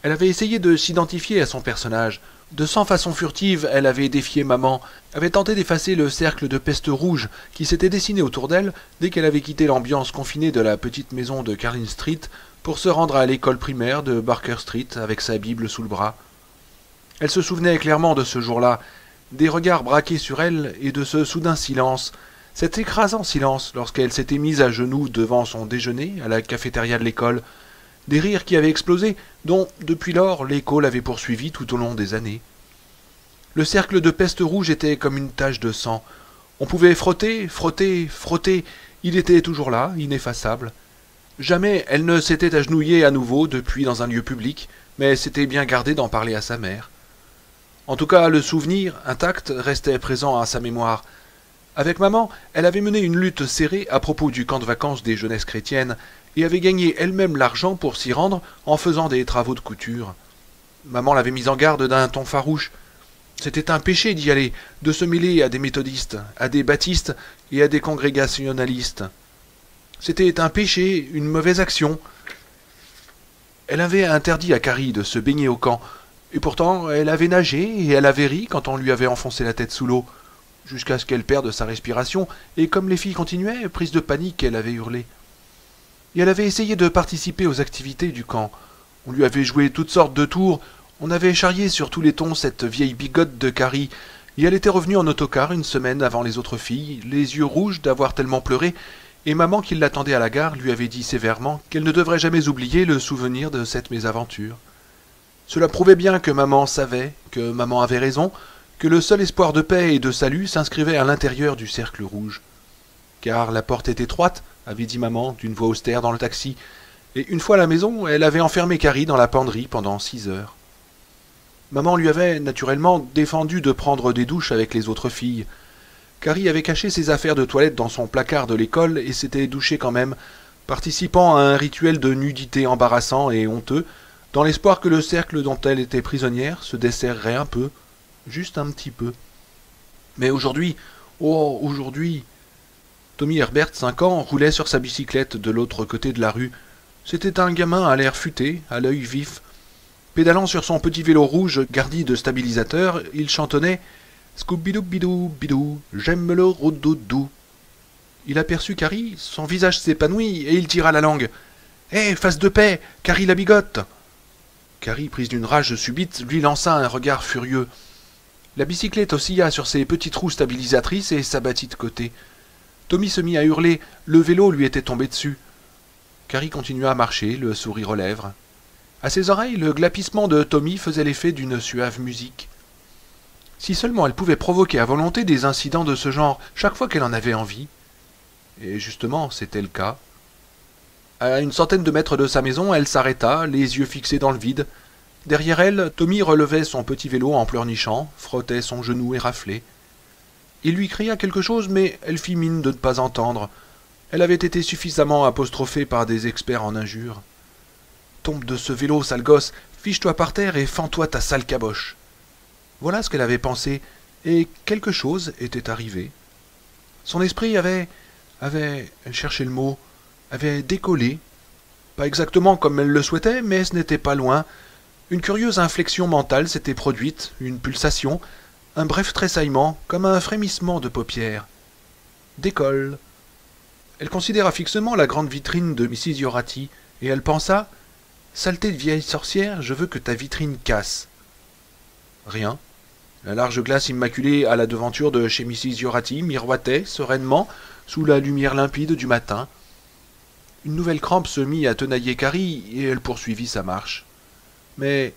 Elle avait essayé de s'identifier à son personnage. De 100 façons furtives, elle avait défié maman, avait tenté d'effacer le cercle de peste rouge qui s'était dessiné autour d'elle dès qu'elle avait quitté l'ambiance confinée de la petite maison de Carlin Street pour se rendre à l'école primaire de Barker Street avec sa Bible sous le bras. Elle se souvenait clairement de ce jour-là, des regards braqués sur elle et de ce soudain silence, cet écrasant silence lorsqu'elle s'était mise à genoux devant son déjeuner à la cafétéria de l'école, des rires qui avaient explosé, dont, depuis lors, l'écho l'avait poursuivi tout au long des années. Le cercle de peste rouge était comme une tache de sang. On pouvait frotter, frotter, frotter, il était toujours là, ineffaçable. Jamais elle ne s'était agenouillée à nouveau depuis dans un lieu public, mais s'était bien gardée d'en parler à sa mère. En tout cas, le souvenir, intact, restait présent à sa mémoire. Avec maman, elle avait mené une lutte serrée à propos du camp de vacances des jeunesses chrétiennes, et avait gagné elle-même l'argent pour s'y rendre en faisant des travaux de couture. Maman l'avait mise en garde d'un ton farouche. C'était un péché d'y aller, de se mêler à des méthodistes, à des baptistes et à des congrégationalistes. C'était un péché, une mauvaise action. Elle avait interdit à Carrie de se baigner au camp, et pourtant elle avait nagé et elle avait ri quand on lui avait enfoncé la tête sous l'eau, jusqu'à ce qu'elle perde sa respiration, et comme les filles continuaient, prise de panique, elle avait hurlé. Et elle avait essayé de participer aux activités du camp. On lui avait joué toutes sortes de tours, on avait charrié sur tous les tons cette vieille bigote de Carrie, et elle était revenue en autocar une semaine avant les autres filles, les yeux rouges d'avoir tellement pleuré, et maman qui l'attendait à la gare lui avait dit sévèrement qu'elle ne devrait jamais oublier le souvenir de cette mésaventure. Cela prouvait bien que maman savait, que maman avait raison, que le seul espoir de paix et de salut s'inscrivait à l'intérieur du cercle rouge. Car la porte est étroite, avait dit maman d'une voix austère dans le taxi, et une fois à la maison, elle avait enfermé Carrie dans la penderie pendant 6 heures. Maman lui avait, naturellement, défendu de prendre des douches avec les autres filles. Carrie avait caché ses affaires de toilette dans son placard de l'école et s'était douchée quand même, participant à un rituel de nudité embarrassant et honteux, dans l'espoir que le cercle dont elle était prisonnière se desserrerait un peu, juste un petit peu. Mais aujourd'hui, oh, aujourd'hui... Tommy Herbert, 5 ans, roulait sur sa bicyclette de l'autre côté de la rue. C'était un gamin à l'air futé, à l'œil vif. Pédalant sur son petit vélo rouge garni de stabilisateurs, il chantonnait « Scooby-Doo-Bidou-Bidou, j'aime le rodoudou ». Il aperçut Carrie, son visage s'épanouit et il tira la langue. « Hé, face de paix, Carrie la bigote !» Carrie, prise d'une rage subite, lui lança un regard furieux. La bicyclette oscilla sur ses petites roues stabilisatrices et s'abattit de côté. Tommy se mit à hurler, le vélo lui était tombé dessus. Carrie continua à marcher, le sourire aux lèvres. À ses oreilles, le glapissement de Tommy faisait l'effet d'une suave musique. Si seulement elle pouvait provoquer à volonté des incidents de ce genre chaque fois qu'elle en avait envie. Et justement, c'était le cas. À une centaine de mètres de sa maison, elle s'arrêta, les yeux fixés dans le vide. Derrière elle, Tommy relevait son petit vélo en pleurnichant, frottait son genou éraflé. Il lui cria quelque chose, mais elle fit mine de ne pas entendre. Elle avait été suffisamment apostrophée par des experts en injures. « Tombe de ce vélo, sale gosse, fiche-toi par terre et fends-toi ta sale caboche. » Voilà ce qu'elle avait pensé, et quelque chose était arrivé. Son esprit avait, elle cherchait le mot, avait décollé. Pas exactement comme elle le souhaitait, mais ce n'était pas loin. Une curieuse inflexion mentale s'était produite, une pulsation, un bref tressaillement, comme un frémissement de paupières. Décolle. Elle considéra fixement la grande vitrine de Mrs. Yorati, et elle pensa « Saleté de vieille sorcière, je veux que ta vitrine casse. » Rien. La large glace immaculée à la devanture de chez Mrs. Yorati miroitait sereinement sous la lumière limpide du matin. Une nouvelle crampe se mit à tenailler Carrie, et elle poursuivit sa marche. Mais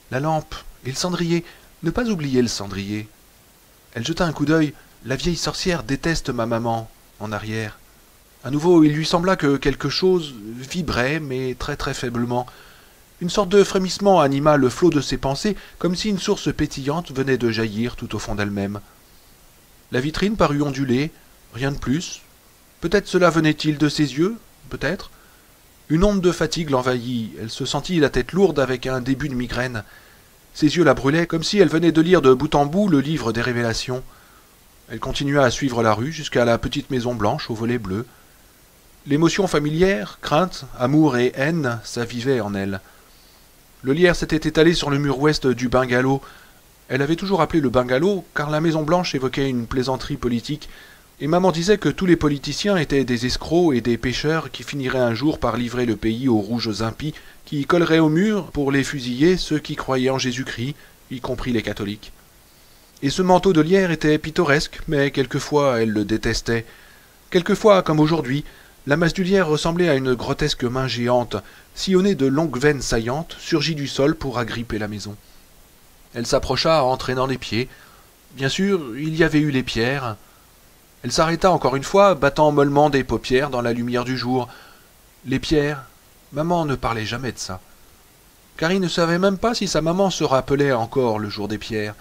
la lampe et le cendrier, ne pas oublier le cendrier. Elle jeta un coup d'œil. La vieille sorcière déteste ma maman, en arrière. À nouveau, il lui sembla que quelque chose vibrait, mais très très faiblement. Une sorte de frémissement anima le flot de ses pensées, comme si une source pétillante venait de jaillir tout au fond d'elle-même. La vitrine parut onduler, rien de plus. Peut-être cela venait-il de ses yeux, peut-être. Une onde de fatigue l'envahit, elle se sentit la tête lourde avec un début de migraine. Ses yeux la brûlaient, comme si elle venait de lire de bout en bout le livre des révélations. Elle continua à suivre la rue jusqu'à la petite maison blanche aux volets bleus. L'émotion familière, crainte, amour et haine s'avivaient en elle. Le lierre s'était étalé sur le mur ouest du bungalow. Elle avait toujours appelé le bungalow car la Maison Blanche évoquait une plaisanterie politique, et maman disait que tous les politiciens étaient des escrocs et des pêcheurs qui finiraient un jour par livrer le pays aux rouges impies qui colleraient au mur pour les fusiller ceux qui croyaient en Jésus-Christ, y compris les catholiques. Et ce manteau de lierre était pittoresque, mais quelquefois elle le détestait. Quelquefois, comme aujourd'hui, la masse du lierre ressemblait à une grotesque main géante, sillonnée de longues veines saillantes, surgie du sol pour agripper la maison. Elle s'approcha en traînant les pieds. Bien sûr, il y avait eu les pierres. Elle s'arrêta encore une fois, battant mollement des paupières dans la lumière du jour. Les pierres, maman ne parlait jamais de ça. Carrie ne savait même pas si sa maman se rappelait encore le jour des pierres.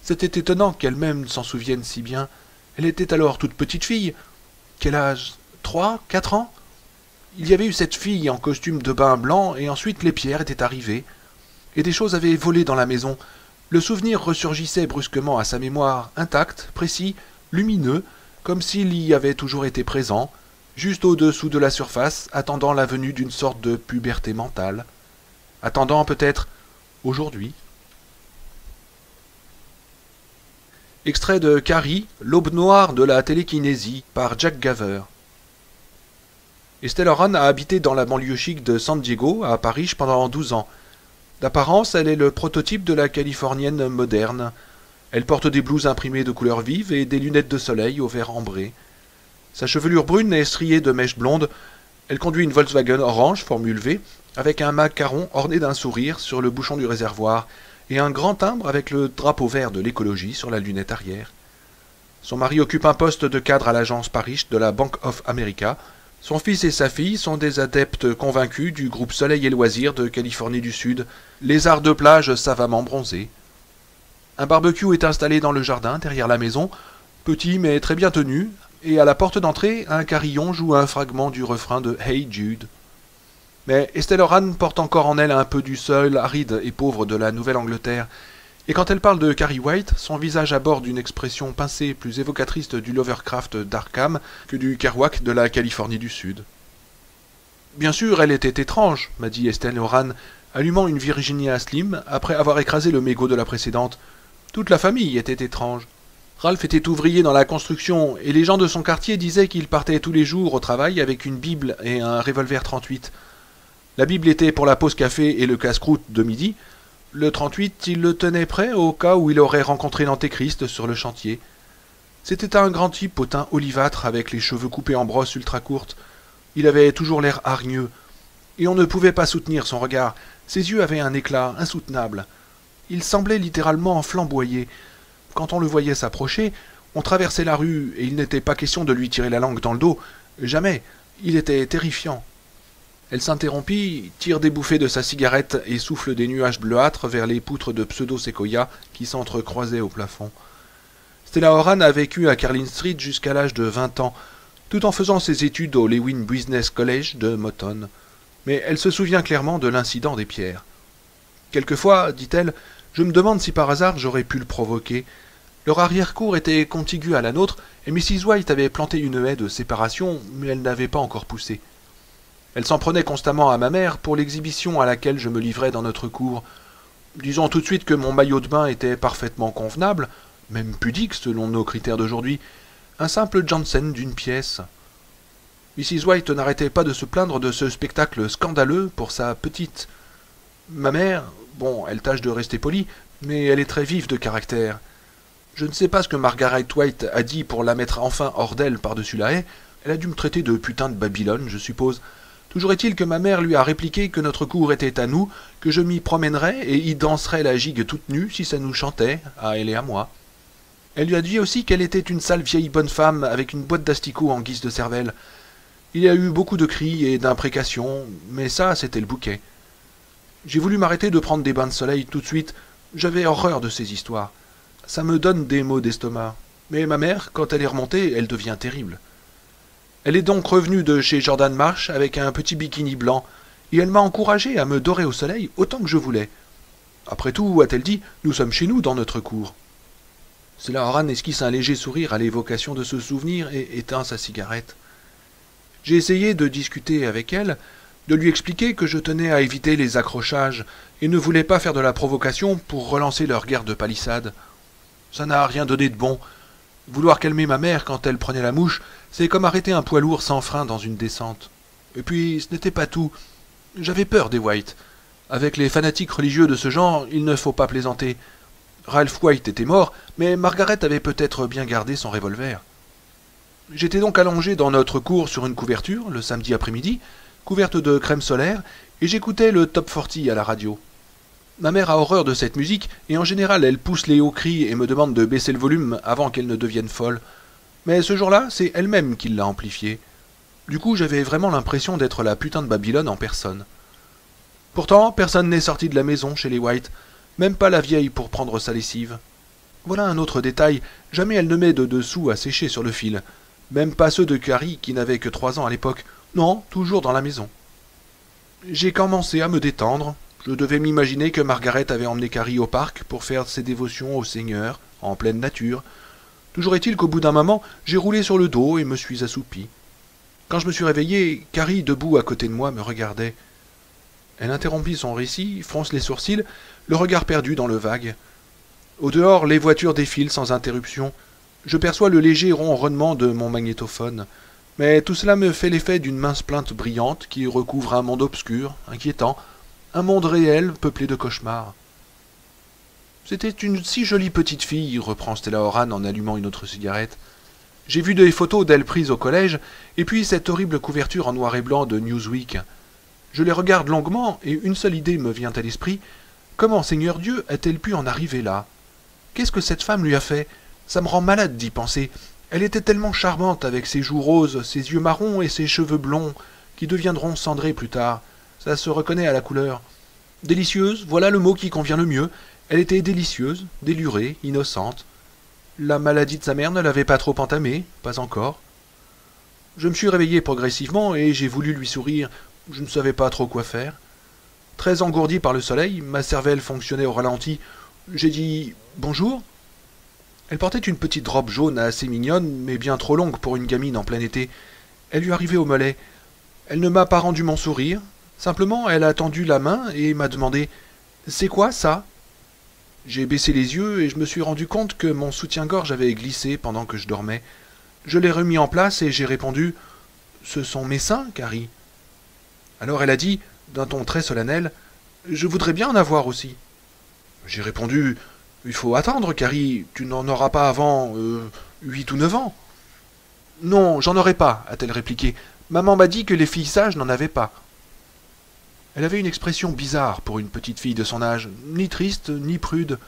C'était étonnant qu'elle-même s'en souvienne si bien. Elle était alors toute petite fille. Quel âge? 3, 4 ans? Il y avait eu cette fille en costume de bain blanc, et ensuite les pierres étaient arrivées. Et des choses avaient volé dans la maison. Le souvenir ressurgissait brusquement à sa mémoire, intact, précis, lumineux, comme s'il y avait toujours été présent, juste au-dessous de la surface, attendant la venue d'une sorte de puberté mentale. Attendant peut-être aujourd'hui. Extrait de Carrie, l'aube noire de la télékinésie, par Jack Gaver. Estelle Oran a habité dans la banlieue chic de San Diego, à Paris, pendant 12 ans. D'apparence, elle est le prototype de la californienne moderne. Elle porte des blouses imprimées de couleurs vives et des lunettes de soleil au vert ambré. Sa chevelure brune est striée de mèches blondes. Elle conduit une Volkswagen orange, formule V, avec un macaron orné d'un sourire sur le bouchon du réservoir et un grand timbre avec le drapeau vert de l'écologie sur la lunette arrière. Son mari occupe un poste de cadre à l'agence Parrish de la Bank of America. Son fils et sa fille sont des adeptes convaincus du groupe Soleil et Loisirs de Californie du Sud, lézards de plage savamment bronzés. Un barbecue est installé dans le jardin, derrière la maison, petit mais très bien tenu, et à la porte d'entrée, un carillon joue un fragment du refrain de Hey Jude. Mais Estelle Oran porte encore en elle un peu du sol aride et pauvre de la Nouvelle-Angleterre, et quand elle parle de Carrie White, son visage aborde une expression pincée plus évocatrice du Lovecraft d'Arkham que du Kerouac de la Californie du Sud. Bien sûr, elle était étrange, m'a dit Estelle Oran, allumant une Virginia Slim après avoir écrasé le mégot de la précédente. Toute la famille était étrange. Ralph était ouvrier dans la construction, et les gens de son quartier disaient qu'il partait tous les jours au travail avec une Bible et un revolver 38. La Bible était pour la pause café et le casse-croûte de midi. Le 38, il le tenait prêt au cas où il aurait rencontré l'Antéchrist sur le chantier. C'était un grand type au teint olivâtre avec les cheveux coupés en brosse ultra courte. Il avait toujours l'air hargneux, et on ne pouvait pas soutenir son regard. Ses yeux avaient un éclat insoutenable. Il semblait littéralement flamboyer. Quand on le voyait s'approcher, on traversait la rue, et il n'était pas question de lui tirer la langue dans le dos. Jamais. Il était terrifiant. Elle s'interrompit, tire des bouffées de sa cigarette et souffle des nuages bleuâtres vers les poutres de pseudo-séquoia qui s'entrecroisaient au plafond. Stella Oran a vécu à Carlin Street jusqu'à l'âge de 20 ans, tout en faisant ses études au Lewin Business College de Moton. Mais elle se souvient clairement de l'incident des pierres. Quelquefois, dit-elle, je me demande si par hasard j'aurais pu le provoquer. Leur arrière-cour était contiguë à la nôtre, et Mrs. White avait planté une haie de séparation, mais elle n'avait pas encore poussé. Elle s'en prenait constamment à ma mère pour l'exhibition à laquelle je me livrais dans notre cour. Disons tout de suite que mon maillot de bain était parfaitement convenable, même pudique selon nos critères d'aujourd'hui, un simple Janssen d'une pièce. Mrs. White n'arrêtait pas de se plaindre de ce spectacle scandaleux pour sa petite. Ma mère, bon, elle tâche de rester polie, mais elle est très vive de caractère. Je ne sais pas ce que Margaret White a dit pour la mettre enfin hors d'elle par-dessus la haie. Elle a dû me traiter de putain de Babylone, je suppose. Toujours est-il que ma mère lui a répliqué que notre cour était à nous, que je m'y promènerais et y danserais la gigue toute nue si ça nous chantait, à elle et à moi. Elle lui a dit aussi qu'elle était une sale vieille bonne femme avec une boîte d'asticots en guise de cervelle. Il y a eu beaucoup de cris et d'imprécations, mais ça, c'était le bouquet. J'ai voulu m'arrêter de prendre des bains de soleil tout de suite. J'avais horreur de ces histoires. Ça me donne des maux d'estomac. Mais ma mère, quand elle est remontée, elle devient terrible. Elle est donc revenue de chez Jordan Marsh avec un petit bikini blanc, et elle m'a encouragé à me dorer au soleil autant que je voulais. Après tout, a-t-elle dit, nous sommes chez nous dans notre cour. Stella Horan esquisse un léger sourire à l'évocation de ce souvenir et éteint sa cigarette. J'ai essayé de discuter avec elle, de lui expliquer que je tenais à éviter les accrochages et ne voulais pas faire de la provocation pour relancer leur guerre de palissade. Ça n'a rien donné de bon. Vouloir calmer ma mère quand elle prenait la mouche, c'est comme arrêter un poids lourd sans frein dans une descente. Et puis, ce n'était pas tout. J'avais peur des White. Avec les fanatiques religieux de ce genre, il ne faut pas plaisanter. Ralph White était mort, mais Margaret avait peut-être bien gardé son revolver. J'étais donc allongé dans notre cour sur une couverture, le samedi après-midi, couverte de crème solaire, et j'écoutais le Top 40 à la radio. Ma mère a horreur de cette musique, et en général elle pousse les hauts cris et me demande de baisser le volume avant qu'elle ne devienne folle. Mais ce jour-là, c'est elle-même qui l'a amplifié. Du coup, j'avais vraiment l'impression d'être la putain de Babylone en personne. Pourtant, personne n'est sorti de la maison chez les White, même pas la vieille pour prendre sa lessive. Voilà un autre détail, jamais elle ne met de dessous à sécher sur le fil. Même pas ceux de Carrie qui n'avait que 3 ans à l'époque. Non, toujours dans la maison. J'ai commencé à me détendre. Je devais m'imaginer que Margaret avait emmené Carrie au parc pour faire ses dévotions au Seigneur, en pleine nature. Toujours est-il qu'au bout d'un moment, j'ai roulé sur le dos et me suis assoupi. Quand je me suis réveillé, Carrie, debout à côté de moi, me regardait. Elle interrompit son récit, fronce les sourcils, le regard perdu dans le vague. Au dehors, les voitures défilent sans interruption. Je perçois le léger ronronnement de mon magnétophone. Mais tout cela me fait l'effet d'une mince plainte brillante qui recouvre un monde obscur, inquiétant, un monde réel peuplé de cauchemars. C'était une si jolie petite fille, reprend Stella Horan en allumant une autre cigarette. J'ai vu des photos d'elle prises au collège, et puis cette horrible couverture en noir et blanc de Newsweek. Je les regarde longuement, et une seule idée me vient à l'esprit. Comment, Seigneur Dieu, a-t-elle pu en arriver là? Qu'est-ce que cette femme lui a fait? Ça me rend malade d'y penser. Elle était tellement charmante avec ses joues roses, ses yeux marrons et ses cheveux blonds, qui deviendront cendrés plus tard. Ça se reconnaît à la couleur. Délicieuse, voilà le mot qui convient le mieux. Elle était délicieuse, délurée, innocente. La maladie de sa mère ne l'avait pas trop entamée, pas encore. Je me suis réveillé progressivement et j'ai voulu lui sourire. Je ne savais pas trop quoi faire. Très engourdi par le soleil, ma cervelle fonctionnait au ralenti. J'ai dit « Bonjour ». Elle portait une petite robe jaune assez mignonne, mais bien trop longue pour une gamine en plein été. Elle lui arrivait au mollet. Elle ne m'a pas rendu mon sourire. Simplement, elle a tendu la main et m'a demandé « C'est quoi, ça ?» J'ai baissé les yeux et je me suis rendu compte que mon soutien-gorge avait glissé pendant que je dormais. Je l'ai remis en place et j'ai répondu « Ce sont mes seins, Carrie. » Alors elle a dit, d'un ton très solennel « Je voudrais bien en avoir aussi. » J'ai répondu « Il faut attendre, Carrie, tu n'en auras pas avant 8 ou 9 ans. » Non, j'en aurai pas, a-t-elle répliqué. Maman m'a dit que les filles sages n'en avaient pas. Elle avait une expression bizarre pour une petite fille de son âge, ni triste, ni prude.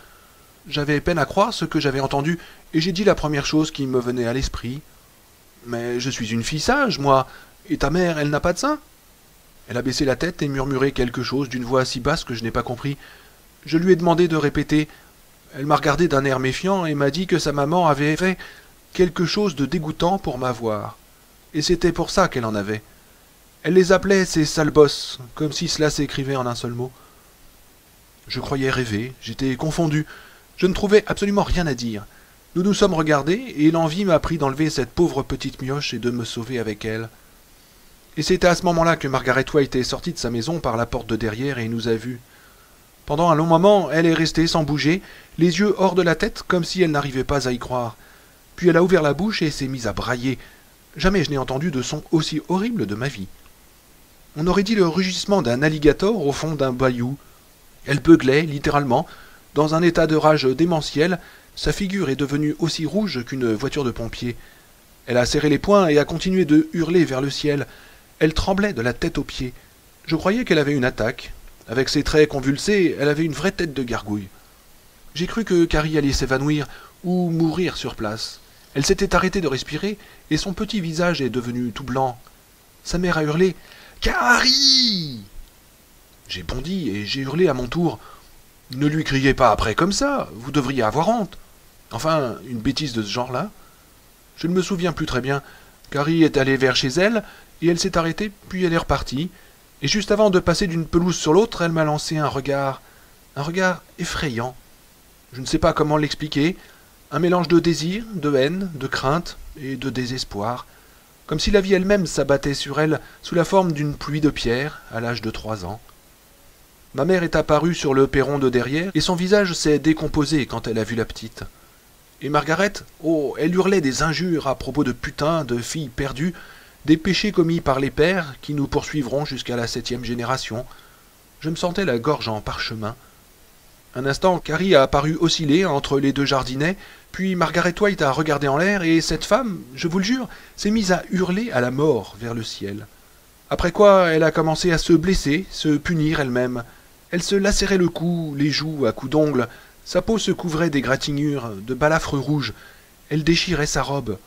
J'avais peine à croire ce que j'avais entendu, et j'ai dit la première chose qui me venait à l'esprit. « Mais je suis une fille sage, moi, et ta mère, elle n'a pas de sein ?» Elle a baissé la tête et murmuré quelque chose d'une voix si basse que je n'ai pas compris. Je lui ai demandé de répéter. Elle m'a regardé d'un air méfiant et m'a dit que sa maman avait fait quelque chose de dégoûtant pour m'avoir. Et c'était pour ça qu'elle en avait. Elle les appelait ses sales bosses, comme si cela s'écrivait en un seul mot. Je croyais rêver, j'étais confondu. Je ne trouvais absolument rien à dire. Nous nous sommes regardés, et l'envie m'a pris d'enlever cette pauvre petite mioche et de me sauver avec elle. Et c'était à ce moment-là que Margaret White est sortie de sa maison par la porte de derrière et nous a vus. Pendant un long moment, elle est restée sans bouger, les yeux hors de la tête, comme si elle n'arrivait pas à y croire. Puis elle a ouvert la bouche et s'est mise à brailler. Jamais je n'ai entendu de son aussi horrible de ma vie. On aurait dit le rugissement d'un alligator au fond d'un bayou. Elle beuglait, littéralement, dans un état de rage démentiel. Sa figure est devenue aussi rouge qu'une voiture de pompiers. Elle a serré les poings et a continué de hurler vers le ciel. Elle tremblait de la tête aux pieds. Je croyais qu'elle avait une attaque. Avec ses traits convulsés, elle avait une vraie tête de gargouille. J'ai cru que Carrie allait s'évanouir ou mourir sur place. Elle s'était arrêtée de respirer et son petit visage est devenu tout blanc. Sa mère a hurlé « Carrie !» J'ai bondi et j'ai hurlé à mon tour « Ne lui criez pas après comme ça, vous devriez avoir honte !» Enfin, une bêtise de ce genre-là. Je ne me souviens plus très bien. Carrie est allée vers chez elle, et elle s'est arrêtée, puis elle est repartie. Et juste avant de passer d'une pelouse sur l'autre, elle m'a lancé un regard effrayant. Je ne sais pas comment l'expliquer, un mélange de désir, de haine, de crainte et de désespoir, comme si la vie elle-même s'abattait sur elle sous la forme d'une pluie de pierres à l'âge de 3 ans. Ma mère est apparue sur le perron de derrière, et son visage s'est décomposé quand elle a vu la petite. Et Margaret, oh, elle hurlait des injures à propos de putains, de filles perdues, des péchés commis par les pères qui nous poursuivront jusqu'à la 7e génération. Je me sentais la gorge en parchemin. Un instant, Carrie a apparu osciller entre les deux jardinets, puis Margaret White a regardé en l'air, et cette femme, je vous le jure, s'est mise à hurler à la mort vers le ciel. Après quoi, elle a commencé à se blesser, se punir elle-même. Elle se lacérait le cou, les joues à coups d'ongles. Sa peau se couvrait d'égratignures, de balafres rouges. Elle déchirait sa robe.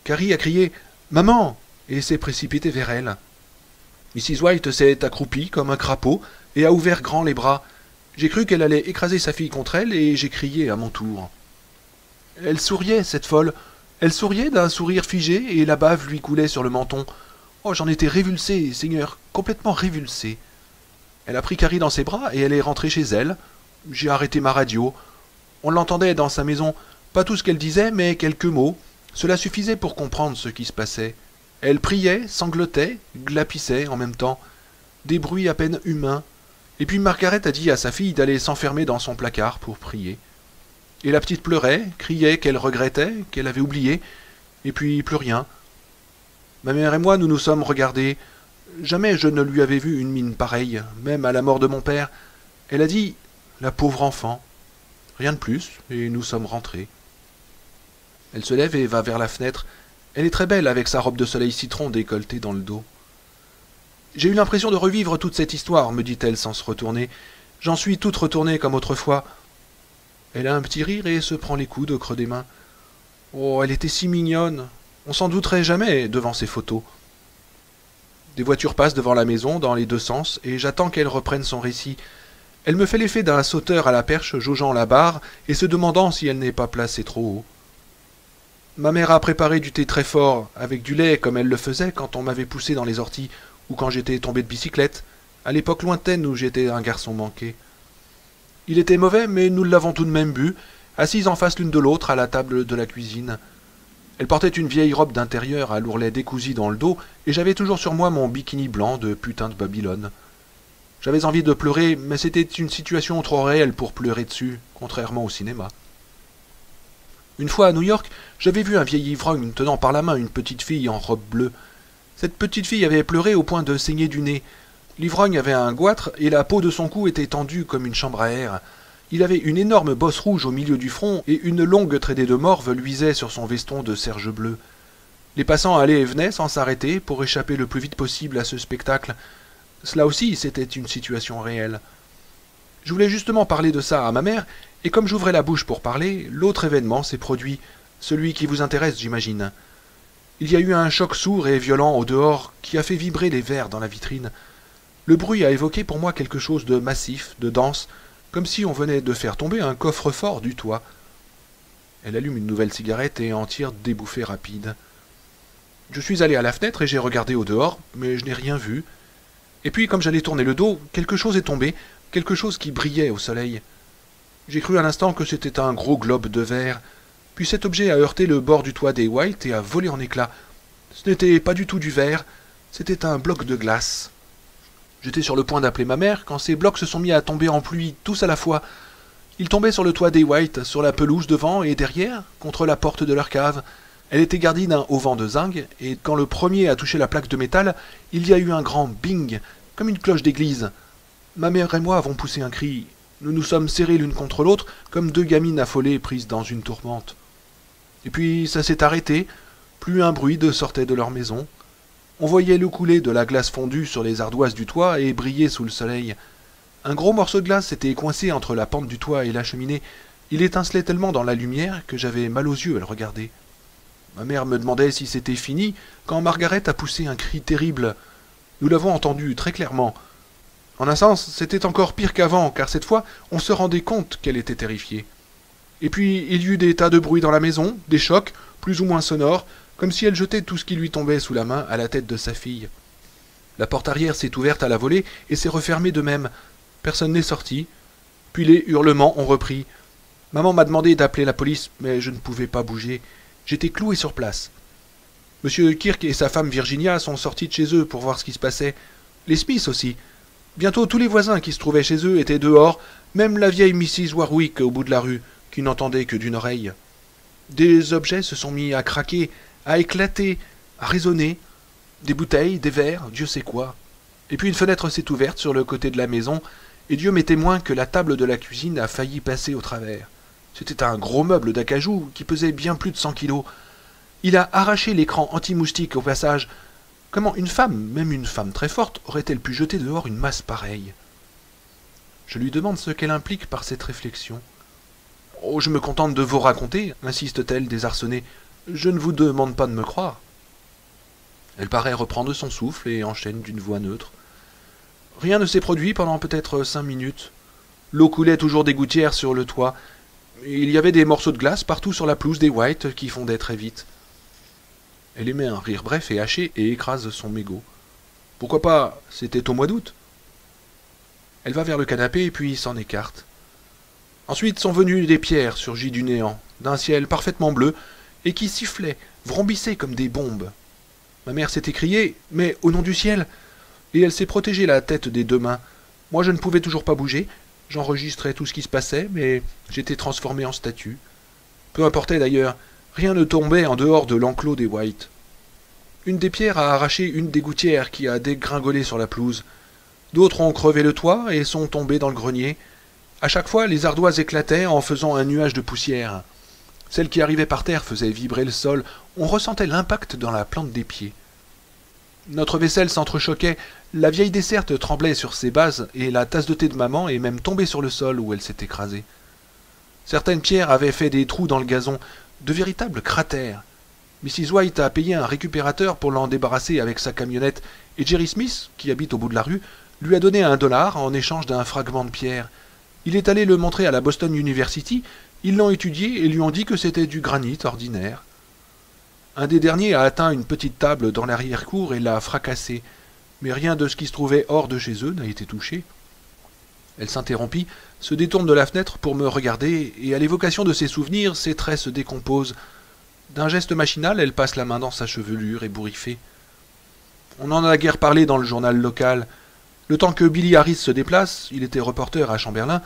Carrie a crié « Maman !» et s'est précipitée vers elle. Mrs. White s'est accroupie comme un crapaud et a ouvert grand les bras. J'ai cru qu'elle allait écraser sa fille contre elle et j'ai crié à mon tour. Elle souriait, cette folle. Elle souriait d'un sourire figé et la bave lui coulait sur le menton. Oh, j'en étais révulsé, Seigneur, complètement révulsé. Elle a pris Carrie dans ses bras et elle est rentrée chez elle. J'ai arrêté ma radio. On l'entendait dans sa maison. Pas tout ce qu'elle disait, mais quelques mots. Cela suffisait pour comprendre ce qui se passait. Elle priait, sanglotait, glapissait en même temps. Des bruits à peine humains. Et puis Margaret a dit à sa fille d'aller s'enfermer dans son placard pour prier. Et la petite pleurait, criait qu'elle regrettait, qu'elle avait oublié, et puis plus rien. Ma mère et moi, nous nous sommes regardés. Jamais je ne lui avais vu une mine pareille, même à la mort de mon père. Elle a dit « La pauvre enfant ». Rien de plus, et nous sommes rentrés. Elle se lève et va vers la fenêtre. Elle est très belle avec sa robe de soleil citron décolletée dans le dos. J'ai eu l'impression de revivre toute cette histoire, me dit-elle sans se retourner. J'en suis toute retournée comme autrefois. Elle a un petit rire et se prend les coudes au creux des mains. Oh, elle était si mignonne. On s'en douterait jamais devant ces photos. Des voitures passent devant la maison dans les deux sens et j'attends qu'elle reprenne son récit. Elle me fait l'effet d'un sauteur à la perche jaugeant la barre et se demandant si elle n'est pas placée trop haut. Ma mère a préparé du thé très fort, avec du lait comme elle le faisait quand on m'avait poussé dans les orties ou quand j'étais tombé de bicyclette, à l'époque lointaine où j'étais un garçon manqué. Il était mauvais, mais nous l'avons tout de même bu, assises en face l'une de l'autre à la table de la cuisine. Elle portait une vieille robe d'intérieur à l'ourlet décousu dans le dos, et j'avais toujours sur moi mon bikini blanc de putain de Babylone. J'avais envie de pleurer, mais c'était une situation trop réelle pour pleurer dessus, contrairement au cinéma. Une fois à New York, j'avais vu un vieil ivrogne tenant par la main une petite fille en robe bleue. Cette petite fille avait pleuré au point de saigner du nez. L'ivrogne avait un goitre et la peau de son cou était tendue comme une chambre à air. Il avait une énorme bosse rouge au milieu du front et une longue traînée de morve luisait sur son veston de serge bleu. Les passants allaient et venaient sans s'arrêter pour échapper le plus vite possible à ce spectacle. Cela aussi, c'était une situation réelle. Je voulais justement parler de ça à ma mère, et comme j'ouvrais la bouche pour parler, l'autre événement s'est produit, celui qui vous intéresse, j'imagine. Il y a eu un choc sourd et violent au dehors qui a fait vibrer les verres dans la vitrine. Le bruit a évoqué pour moi quelque chose de massif, de dense, comme si on venait de faire tomber un coffre-fort du toit. Elle allume une nouvelle cigarette et en tire des bouffées rapides. Je suis allé à la fenêtre et j'ai regardé au dehors, mais je n'ai rien vu. Et puis, comme j'allais tourner le dos, quelque chose est tombé, quelque chose qui brillait au soleil. J'ai cru un instant que c'était un gros globe de verre, puis cet objet a heurté le bord du toit des White et a volé en éclats. Ce n'était pas du tout du verre, c'était un bloc de glace. J'étais sur le point d'appeler ma mère quand ces blocs se sont mis à tomber en pluie, tous à la fois. Ils tombaient sur le toit des White, sur la pelouse devant et derrière, contre la porte de leur cave. Elle était garnie d'un auvent de zinc, et quand le premier a touché la plaque de métal, il y a eu un grand bing, comme une cloche d'église. Ma mère et moi avons poussé un cri. Nous nous sommes serrés l'une contre l'autre, comme deux gamines affolées prises dans une tourmente. Et puis ça s'est arrêté, plus un bruit ne sortait de leur maison. On voyait le couler de la glace fondue sur les ardoises du toit et briller sous le soleil. Un gros morceau de glace était coincé entre la pente du toit et la cheminée. Il étincelait tellement dans la lumière que j'avais mal aux yeux à le regarder. Ma mère me demandait si c'était fini quand Margaret a poussé un cri terrible. Nous l'avons entendu très clairement. En un sens, c'était encore pire qu'avant, car cette fois, on se rendait compte qu'elle était terrifiée. Et puis, il y eut des tas de bruits dans la maison, des chocs, plus ou moins sonores, comme si elle jetait tout ce qui lui tombait sous la main à la tête de sa fille. La porte arrière s'est ouverte à la volée et s'est refermée de même. Personne n'est sorti. Puis les hurlements ont repris. Maman m'a demandé d'appeler la police, mais je ne pouvais pas bouger. J'étais cloué sur place. Monsieur Kirk et sa femme Virginia sont sortis de chez eux pour voir ce qui se passait. Les Smiths aussi. Bientôt tous les voisins qui se trouvaient chez eux étaient dehors, même la vieille Mrs. Warwick au bout de la rue, qui n'entendait que d'une oreille. Des objets se sont mis à craquer, à éclater, à résonner. Des bouteilles, des verres, Dieu sait quoi. Et puis une fenêtre s'est ouverte sur le côté de la maison, et Dieu m'est témoin que la table de la cuisine a failli passer au travers. C'était un gros meuble d'acajou qui pesait bien plus de 100 kilos. Il a arraché l'écran anti-moustique au passage. Comment une femme, même une femme très forte, aurait-elle pu jeter dehors une masse pareille? Je lui demande ce qu'elle implique par cette réflexion. « Oh, je me contente de vous raconter, insiste-t-elle désarçonnée. Je ne vous demande pas de me croire. » Elle paraît reprendre son souffle et enchaîne d'une voix neutre. « Rien ne s'est produit pendant peut-être 5 minutes. L'eau coulait toujours des gouttières sur le toit. Il y avait des morceaux de glace partout sur la pelouse des White qui fondaient très vite. » Elle émet un rire bref et haché et écrase son mégot. « Pourquoi pas? C'était au mois d'août. » Elle va vers le canapé puis s'en écarte. Ensuite sont venues des pierres surgies du néant, d'un ciel parfaitement bleu, et qui sifflaient, vrombissaient comme des bombes. Ma mère s'est écriée, mais au nom du ciel, et elle s'est protégée la tête des 2 mains. Moi je ne pouvais toujours pas bouger, j'enregistrais tout ce qui se passait, mais j'étais transformé en statue. Peu importait d'ailleurs, rien ne tombait en dehors de l'enclos des White. Une des pierres a arraché une des gouttières qui a dégringolé sur la pelouse. D'autres ont crevé le toit et sont tombées dans le grenier. À chaque fois, les ardoises éclataient en faisant un nuage de poussière. Celles qui arrivaient par terre faisaient vibrer le sol. On ressentait l'impact dans la plante des pieds. Notre vaisselle s'entrechoquait. La vieille desserte tremblait sur ses bases et la tasse de thé de maman est même tombée sur le sol où elle s'est écrasée. Certaines pierres avaient fait des trous dans le gazon, de véritables cratères. Mrs. White a payé un récupérateur pour l'en débarrasser avec sa camionnette et Jerry Smith, qui habite au bout de la rue, lui a donné $1 en échange d'un fragment de pierre. Il est allé le montrer à la Boston University, ils l'ont étudié et lui ont dit que c'était du granit ordinaire. Un des derniers a atteint une petite table dans l'arrière-cour et l'a fracassée, mais rien de ce qui se trouvait hors de chez eux n'a été touché. Elle s'interrompit, se détourne de la fenêtre pour me regarder, et à l'évocation de ses souvenirs, ses traits se décomposent. D'un geste machinal, elle passe la main dans sa chevelure ébouriffée. On en a guère parlé dans le journal local. Le temps que Billy Harris se déplace, il était reporter à Chamberlain,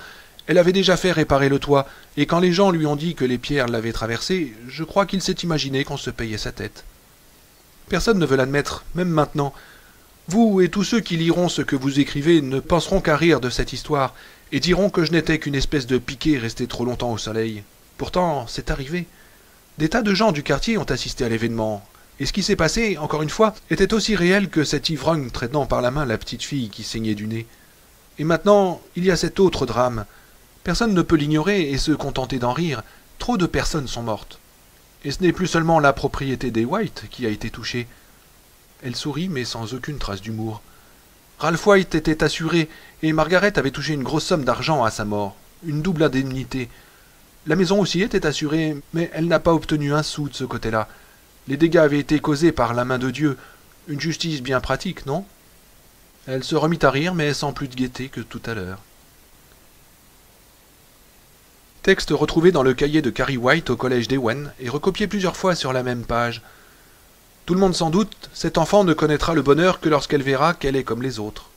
elle avait déjà fait réparer le toit, et quand les gens lui ont dit que les pierres l'avaient traversé, je crois qu'il s'est imaginé qu'on se payait sa tête. Personne ne veut l'admettre, même maintenant. Vous et tous ceux qui liront ce que vous écrivez ne penseront qu'à rire de cette histoire, et diront que je n'étais qu'une espèce de piqué resté trop longtemps au soleil. Pourtant, c'est arrivé. Des tas de gens du quartier ont assisté à l'événement. Et ce qui s'est passé, encore une fois, était aussi réel que cet ivrogne traînant par la main la petite fille qui saignait du nez. Et maintenant, il y a cet autre drame. Personne ne peut l'ignorer et se contenter d'en rire. Trop de personnes sont mortes. Et ce n'est plus seulement la propriété des White qui a été touchée. Elle sourit, mais sans aucune trace d'humour. Ralph White était assuré, et Margaret avait touché une grosse somme d'argent à sa mort, une double indemnité. La maison aussi était assurée, mais elle n'a pas obtenu un sou de ce côté-là. Les dégâts avaient été causés par la main de Dieu. Une justice bien pratique, non? Elle se remit à rire, mais sans plus de gaieté que tout à l'heure. Texte retrouvé dans le cahier de Carrie White au collège d'Ewen et recopié plusieurs fois sur la même page. Tout le monde s'en doute, cet enfant ne connaîtra le bonheur que lorsqu'elle verra qu'elle est comme les autres.